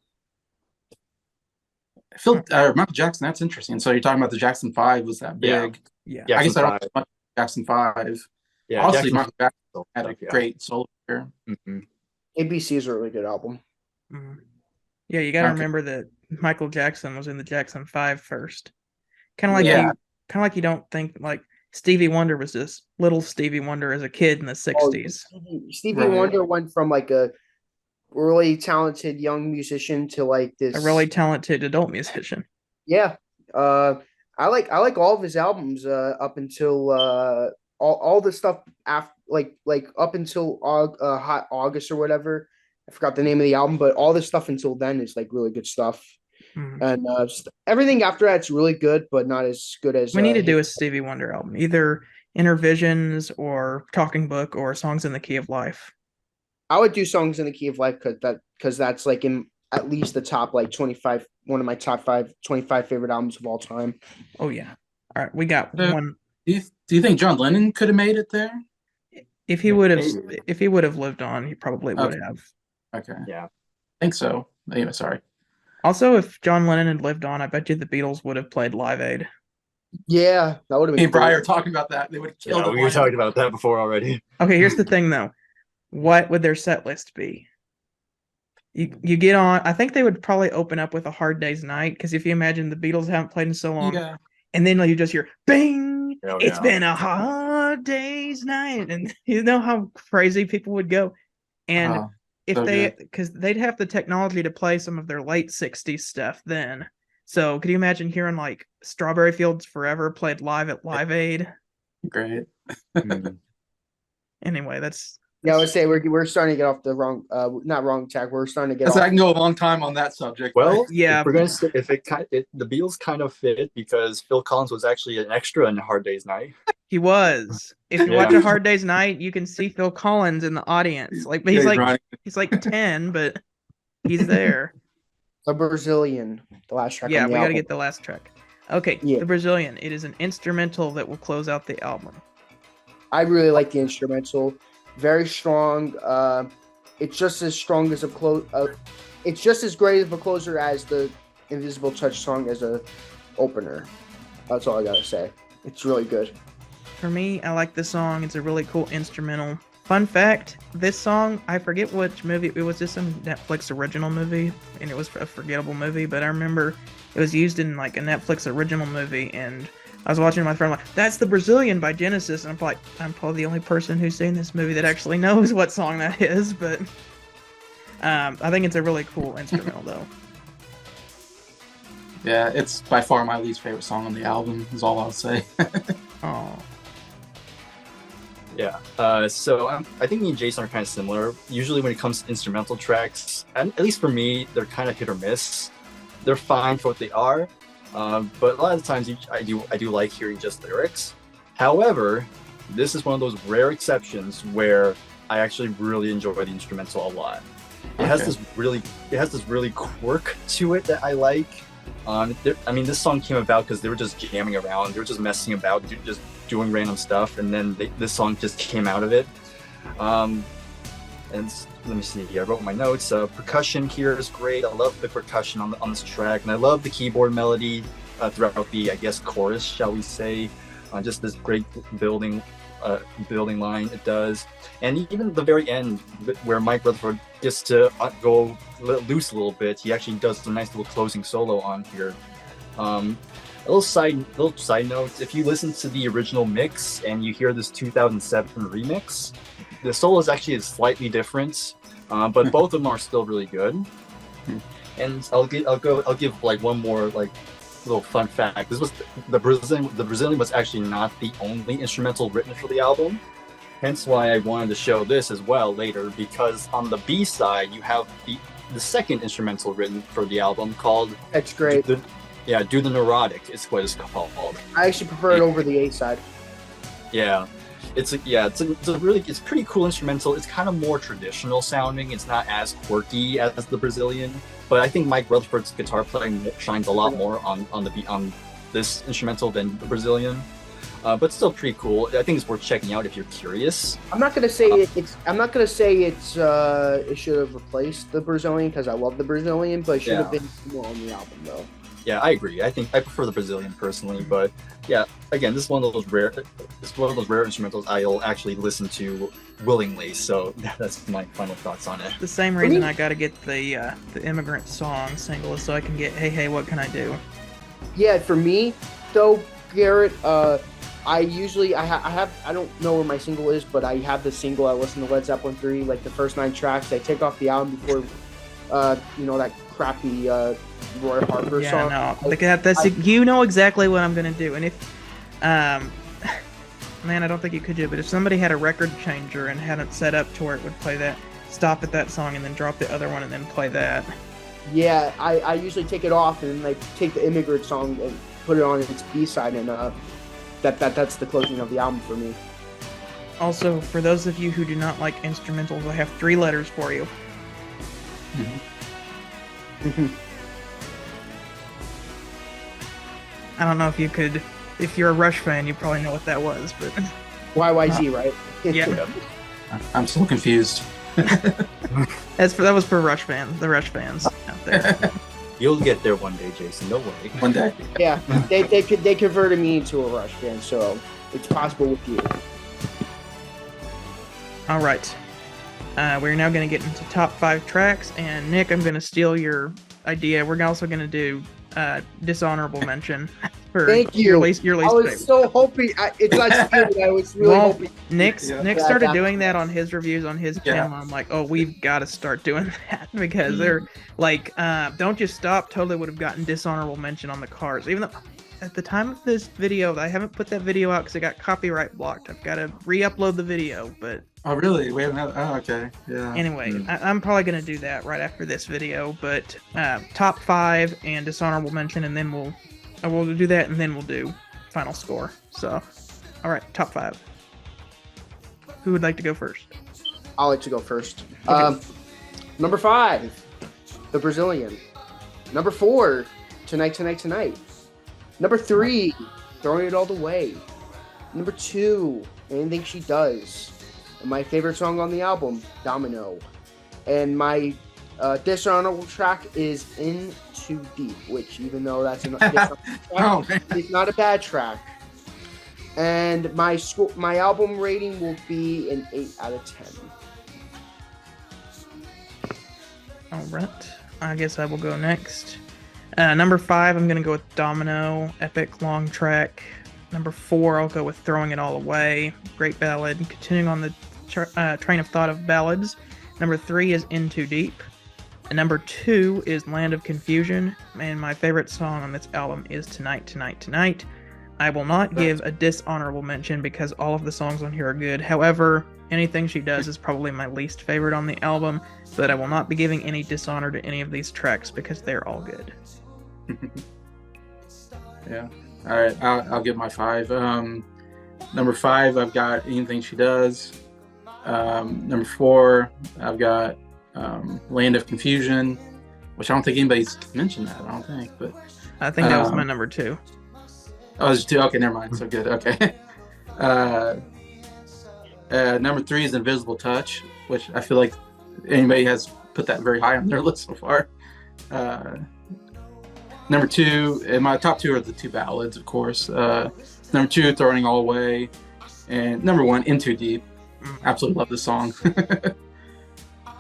S3: Michael Jackson. That's interesting. So you're talking about the Jackson 5 was that big?
S1: Yeah.
S3: I guess I don't
S4: 5.
S3: know much Jackson 5.
S4: Yeah.
S3: Obviously,
S4: Jackson
S3: Michael Jackson had a great solo career.
S2: ABC is a really good album.
S1: Mhm. Yeah, you got to remember that Michael Jackson was in the Jackson 5 first. Kind of like you don't think like Stevie Wonder was just little Stevie Wonder as a kid in the 60s.
S2: Stevie Wonder went from like a really talented young musician to like this
S1: a really talented adult musician.
S2: Yeah. I like all of his albums up until all the stuff after like up until Hot August or whatever. I forgot the name of the album, but all this stuff until then is like really good stuff. And everything after that's really good, but not as good as
S1: we need to do a Stevie Wonder album, either Intervisions or Talking Book or Songs in the Key of Life.
S2: I would do Songs in the Key of Life because that's like in at least the top like 25, one of my top 25 favorite albums of all time.
S1: Oh yeah. All right, we got one.
S3: Do you think John Lennon could have made it there?
S1: If he would have lived on, he probably would have.
S3: Okay.
S4: Yeah.
S3: I think so. Anyway, sorry.
S1: Also, if John Lennon had lived on, I bet you the Beatles would have played Live Aid.
S2: Yeah, that would have been.
S3: Me and Bryer talking about that. They would have killed.
S4: Yeah, we were talking about that before already.
S1: Okay, here's the thing though. What would their set list be? You get on. I think they would probably open up with A Hard Day's Night, because if you imagine the Beatles haven't played in so long, and then you just hear "Bing." It's been a hard day's night, and you know how crazy people would go. And because they'd have the technology to play some of their late 60s stuff then. So could you imagine hearing like Strawberry Fields Forever played live at Live Aid?
S3: Great.
S1: Anyway, that's
S2: I would say we're starting to get off the wrong not wrong track. We're starting to get off.
S3: I can go a long time on that subject.
S4: Well,
S1: yeah,
S4: if we're gonna say the Beatles kind of fit because Phil Collins was actually an extra in A Hard Day's Night.
S1: He was. If you watch A Hard Day's Night, you can see Phil Collins in the audience. Like he's like 10, but he's there.
S2: The Brazilian, the last track.
S1: Yeah,
S2: on the
S1: we got to
S2: album.
S1: get the last track. Okay, The Brazilian. It is an instrumental that will close out the album.
S2: I really like the instrumental. Very strong. It's just as strong as it's just as great of a closer as the Invisible Touch song as a opener. That's all I gotta say. It's really good.
S1: For me, I like this song. It's a really cool instrumental. Fun fact, this song, I forget which movie, it was just a Netflix original movie, and it was a forgettable movie, but I remember it was used in like a Netflix original movie, and I was watching with my friend, like, that's the Brazilian by Genesis, and I'm like, I'm probably the only person who's seen this movie that actually knows what song that is, but I think it's a really cool instrumental, though.
S3: Yeah, it's by far my least favorite song on the album, is all I'll say.
S1: Oh.
S4: Yeah, so I think me and Jason are kind of similar. Usually when it comes to instrumental tracks, and at least for me, they're kind of hit or miss. They're fine for what they are, but a lot of the times I do like hearing just lyrics. However, this is one of those rare exceptions where I actually really enjoy the instrumental a lot. It has this really quirk to it that I like. This song came about because they were just jamming around, they were just messing about, just doing random stuff, and then this song just came out of it. And let me see here, I wrote my notes. Percussion here is great. I love the percussion on this track, and I love the keyboard melody throughout the, I guess, chorus, shall we say. Just this great building line it does. And even the very end, where Mike Rutherford gets to go loose a little bit, he actually does a nice little closing solo on here. A little side note, if you listen to the original mix and you hear this 2007 remix, the solo is actually slightly different, but both of them are still really good. And I'll give like one more like little fun fact. This was the Brazilian was actually not the only instrumental written for the album. Hence why I wanted to show this as well later, because on the B side you have the second instrumental written for the album called
S2: That's great.
S4: Do the Neurotic is what it's called.
S2: I actually prefer it over the A side.
S4: Yeah. It's pretty cool instrumental. It's kind of more traditional sounding. It's not as quirky as the Brazilian, but I think Mike Rutherford's guitar playing shines a lot more on this instrumental than the Brazilian. But still pretty cool. I think it's worth checking out if you're curious.
S2: I'm not gonna say it should have replaced the Brazilian because I love the Brazilian, but it should have been more on the album though.
S4: Yeah, I agree. I think I prefer the Brazilian personally, but yeah, again, this is one of those rare instrumentals I'll actually listen to willingly. So that's my final thoughts on it.
S1: The same reason I got to get the Immigrant Song single is so I can get Hey Hey What Can I Do?
S2: Yeah, for me though, Garrett, I don't know where my single is, but I have the single. I listen to Led Zeppelin III, like the first 9 tracks. I take off the album before, that crappy Roy Harper song.
S1: Yeah, no, you know exactly what I'm gonna do. And if, man, I don't think you could do it, but if somebody had a record changer and had it set up to where it would play that, stop at that song and then drop the other one and then play that.
S2: Yeah, I usually take it off and like take the Immigrant Song and put it on its B side, and that's the closing of the album for me.
S1: Also, for those of you who do not like instrumentals, I have 3 letters for you. I don't know if you could, if you're a Rush fan, you probably know what that was, but
S2: YYZ, right?
S1: Yeah.
S3: I'm so confused.
S1: That was for Rush fans, the Rush fans out there.
S4: You'll get there one day, Jason. No worry.
S3: One day.
S2: Yeah, they converted me into a Rush fan, so it's possible with you.
S1: All right. We're now going to get into top 5 tracks, and Nick, I'm going to steal your idea. We're also going to do dishonorable mention for
S2: Thank you.
S1: your least
S2: I was
S1: favorite.
S2: so hoping. It's not stealing. I was really hoping.
S1: Nick started doing that on his reviews on his channel. I'm like, oh, we've got to start doing that because they're like, Don't Just Stop totally would have gotten dishonorable mention on the cars, even though at the time of this video, I haven't put that video out because it got copyright blocked. I've got to re-upload the video, but...
S3: Oh, really? We haven't had... Oh, okay. Yeah.
S1: Anyway, I'm probably going to do that right after this video, but top 5 and dishonorable mention, and then we'll do that, and then we'll do final score. So, all right, top 5. Who would like to go first?
S2: I'll let you go first.
S1: Okay.
S2: Number 5, The Brazilian. Number 4, Tonight. Number 3, Throwing It All the Way. Number 2, Anything She Does. And my favorite song on the album, Domino. And my dishonorable track is In Too Deep, which even though that's a dishonorable track, it's not a bad track. And my album rating will be an 8 out of 10.
S1: All right. I guess I will go next. Number 5, I'm going to go with Domino, epic long track. Number 4, I'll go with Throwing It All Away, great ballad. Continuing on the train of thought of ballads. Number 3 is In Too Deep. And number 2 is Land of Confusion. And my favorite song on this album is Tonight, Tonight, Tonight. I will not give a dishonorable mention because all of the songs on here are good. However, Anything She Does is probably my least favorite on the album, but I will not be giving any dishonor to any of these tracks because they're all good.
S3: Yeah. All right. I'll give my 5. Number 5, I've got Anything She Does. Number 4, I've got Land of Confusion, which I don't think anybody's mentioned that. I don't think, but
S1: I think that was my number 2.
S3: Oh, it's 2. Okay, never mind. So good. Okay. Number 3 is Invisible Touch, which I feel like anybody has put that very high on their list so far. Number 2, and my top 2 are the 2 ballads, of course. Number 2, Throwing All Away, and number 1, In Too Deep. Absolutely love this song.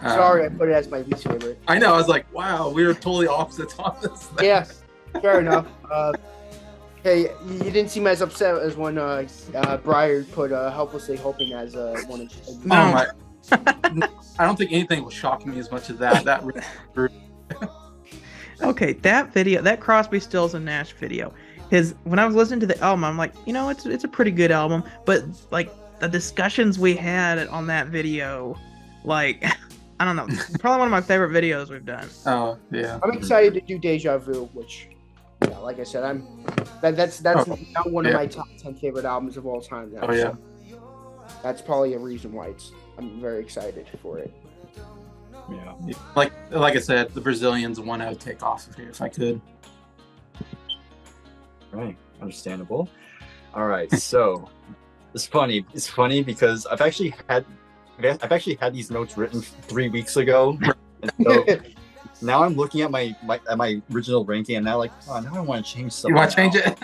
S2: Sorry, I put it as my least favorite.
S3: I know. I was like, wow, we were totally opposites on this thing.
S2: Yeah, fair enough. Hey, you didn't seem as upset as when Bryer put Helplessly Hoping as one of his.
S3: No, I don't think anything was shocking me as much as that. That really
S1: Okay, that video, that Crosby, Stills, and Nash video, because when I was listening to the album, I'm like, it's a pretty good album, but like the discussions we had on that video, like, I don't know, probably one of my favorite videos we've done.
S3: Oh yeah.
S2: I'm excited to do Deja Vu, which, yeah, like I said, that's now one of my top 10 favorite albums of all time. Now,
S3: yeah.
S2: So that's probably a reason why I'm very excited for it.
S3: Yeah. Like I said, the Brazilians one I would take off of here if I could.
S4: Right, understandable. All right, so it's funny. It's funny because I've actually had these notes written 3 weeks ago, and so now I'm looking at my original ranking, and now now I want to change something.
S3: You want to change it?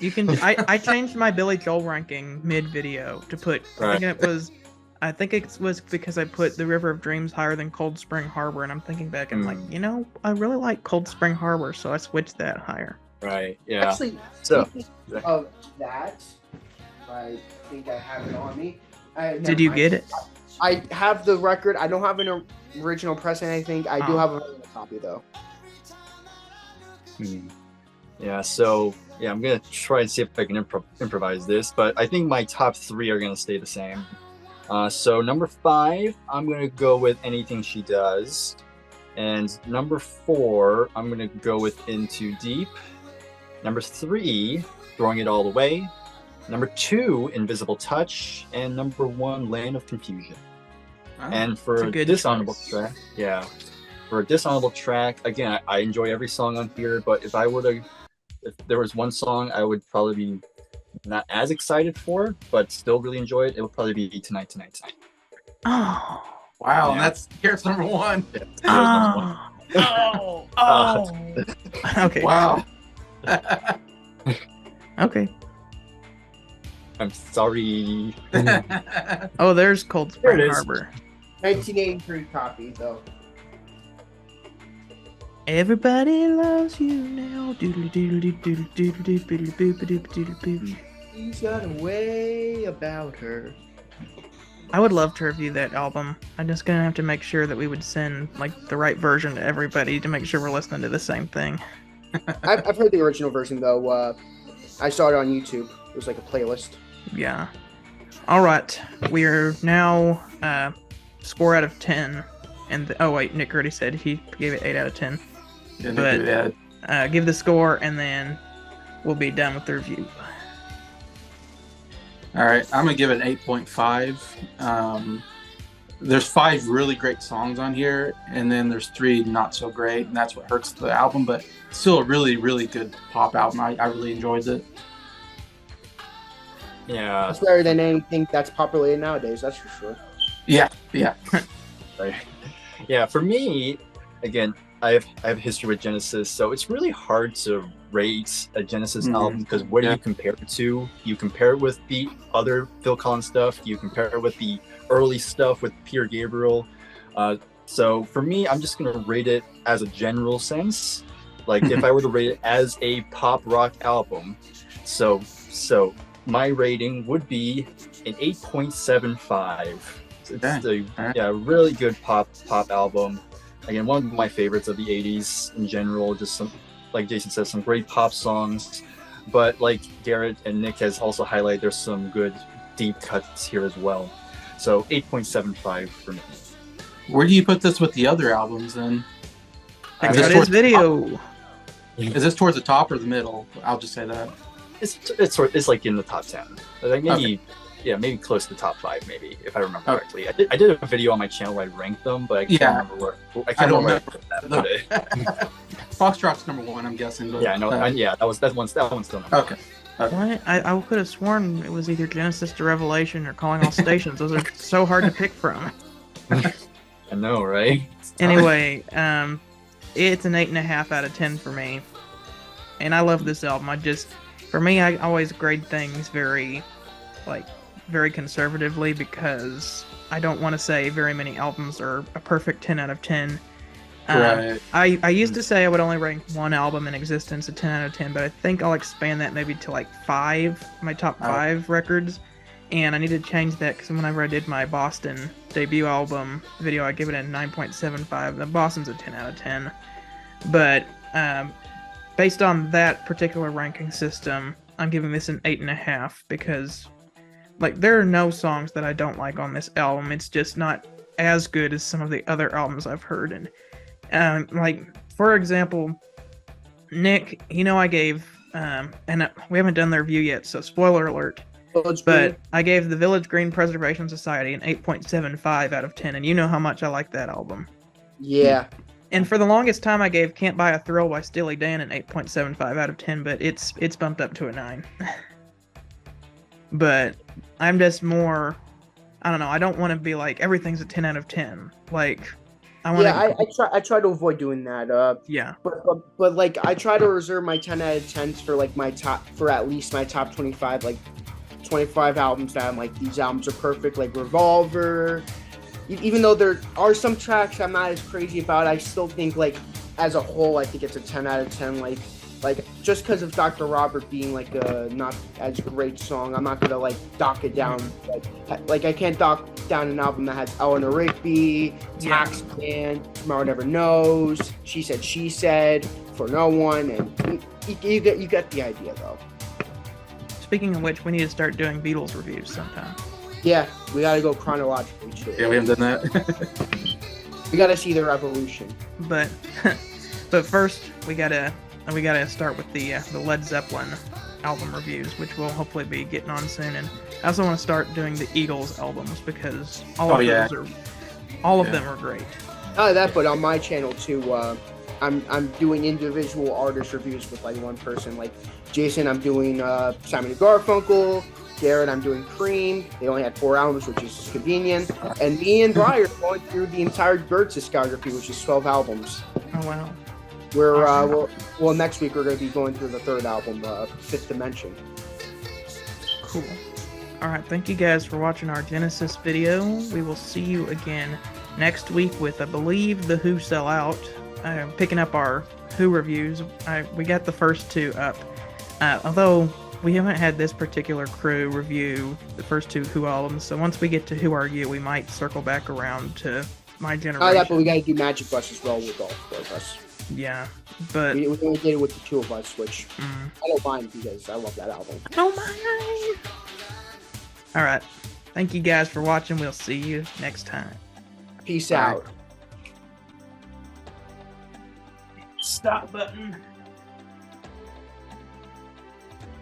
S1: You can. I changed my Billy Joel ranking mid video to put. I think it was because I put The River of Dreams higher than Cold Spring Harbor, and I'm thinking back and like, I really like Cold Spring Harbor, so I switched that higher.
S4: Right. Yeah.
S2: Actually,
S4: so
S2: of that, I think I have it on me.
S1: Did you get it?
S2: I have the record. I don't have an original press and anything. I do have a copy though.
S4: Yeah. So yeah, I'm gonna try and see if I can improvise this, but I think my top 3 are gonna stay the same. So number 5, I'm gonna go with Anything She Does, and number 4, I'm gonna go with In Too Deep. Number 3, Throwing It All Away. Number 2, Invisible Touch, and number 1, Land of Confusion.
S3: Wow,
S4: and for a dishonorable track, again, I enjoy every song on here, but if there was one song I would probably be not as excited for, but still really enjoy it, it would probably be Tonight, Tonight, Tonight.
S1: Oh,
S3: wow, and that's here's number 1.
S4: Yeah,
S1: oh. Okay.
S3: Wow.
S1: Okay.
S4: I'm sorry.
S1: Oh, there's Cold Spring
S4: There it is.
S1: Harbor.
S2: 1983 copy though.
S1: Everybody loves you now.
S2: She's got a way about her.
S1: I would love to review that album. I'm just gonna have to make sure that we would send like the right version to everybody to make sure we're listening to the same thing.
S2: I've heard the original version though. I saw it on YouTube. It was like a playlist.
S1: Yeah. All right. We are now score out of 10. And oh wait, Nick already said he gave it 8 out of 10.
S3: But
S1: give the score and then we'll be done with the review.
S3: All right, I'm gonna give it an 8.5. There's 5 really great songs on here, and then there's 3 not so great, and that's what hurts the album. But still, a really, really good pop album. I really enjoyed it.
S4: Yeah.
S2: That's better than anything that's populated nowadays. That's for sure.
S3: Yeah.
S4: Right. Yeah. For me, again, I have history with Genesis, so it's really hard to rate a Genesis album because what do you compare it to? You compare it with the other Phil Collins stuff. You compare it with the early stuff with Peter Gabriel. So for me, I'm just gonna rate it as a general sense. Like if I were to rate it as a pop rock album, so my rating would be an 8.75. It's a really good pop album. Again, one of my favorites of the 80s in general. Just some, like Jason says, some great pop songs. But like Garrett and Nick has also highlighted, there's some good deep cuts here as well. So 8.75 for me.
S3: Where do you put this with the other albums then?
S1: Check out his video.
S3: Is this towards the top or the middle? I'll just say that.
S4: It's like in the top 10. Like maybe maybe close to the top 5, maybe, if I remember correctly. I did a video on my channel where I ranked them, but I can't remember where. I don't remember that.
S3: Foxtrot's number 1, I'm guessing. But,
S4: that one's still number 1.
S3: Okay.
S1: What? I could have sworn it was either Genesis to Revelation or Calling All Stations. Those are so hard to pick from.
S4: I know, right?
S1: Anyway, it's an 8.5 out of 10 for me, and I love this album. For me, I always grade things very conservatively because I don't want to say very many albums are a perfect 10 out of 10.
S3: Right.
S1: I used to say I would only rank one album in existence a 10 out of 10, but I think I'll expand that maybe to like 5, my top 5 records. And I need to change that because whenever I did my Boston debut album video, I gave it a 9.75. The Boston's a 10 out of 10. But based on that particular ranking system, I'm giving this an 8.5 because there are no songs that I don't like on this album. It's just not as good as some of the other albums I've heard. And for example, Nick, I gave, and we haven't done the review yet, so spoiler alert. But I gave the Village Green Preservation Society an 8.75 out of 10, and you know how much I like that album.
S2: Yeah.
S1: And for the longest time, I gave Can't Buy a Thrill by Steely Dan an 8.75 out of 10, but it's bumped up to a 9. But I'm just more, I don't know, I don't want to be like, everything's a 10 out of 10. I
S2: try to avoid doing that.
S1: Yeah.
S2: But I try to reserve my 10 out of 10s for at least my top 25, 25 albums that I'm like, these albums are perfect, like Revolver. Even though there are some tracks I'm not as crazy about, I still think as a whole, I think it's a 10 out of 10. Just because of Dr. Robert being a not as great song, I'm not gonna dock it down. I can't dock down an album that has Eleanor Rigby, Taxman, Tomorrow Never Knows, She Said, For No One, and you get the idea though.
S1: Speaking of which, we need to start doing Beatles reviews sometime.
S2: Yeah, we gotta go chronologically too.
S3: Yeah, we haven't done that.
S2: We gotta see their evolution.
S1: But first, we gotta start with the Led Zeppelin album reviews, which we'll hopefully be getting on soon. And I also want to start doing the Eagles albums because all of them are great.
S2: Not that, but on my channel too, I'm doing individual artist reviews with one person. Jason, I'm doing Simon and Garfunkel. Garrett, I'm doing Cream. They only had 4 albums, which is convenient. And me and Bryer are going through the entire Bird discography, which is 12 albums.
S1: Oh wow.
S2: We're next week we're going to be going through the 3rd album, Fifth Dimension.
S1: Cool. All right, thank you guys for watching our Genesis video. We will see you again next week with, I believe, the Who Sellout. Picking up our Who reviews. We got the first 2 up. Although we haven't had this particular crew review the first 2 Who albums, so once we get to Who Are You, we might circle back around to My Generation.
S2: But we got to do Magic Bus as well with all 4 of us.
S1: Yeah, but
S2: we only did it with the 2 of us, which I don't mind because I love that album.
S1: I don't mind. All right, thank you guys for watching. We'll see you next time.
S2: Peace out.
S1: Stop button.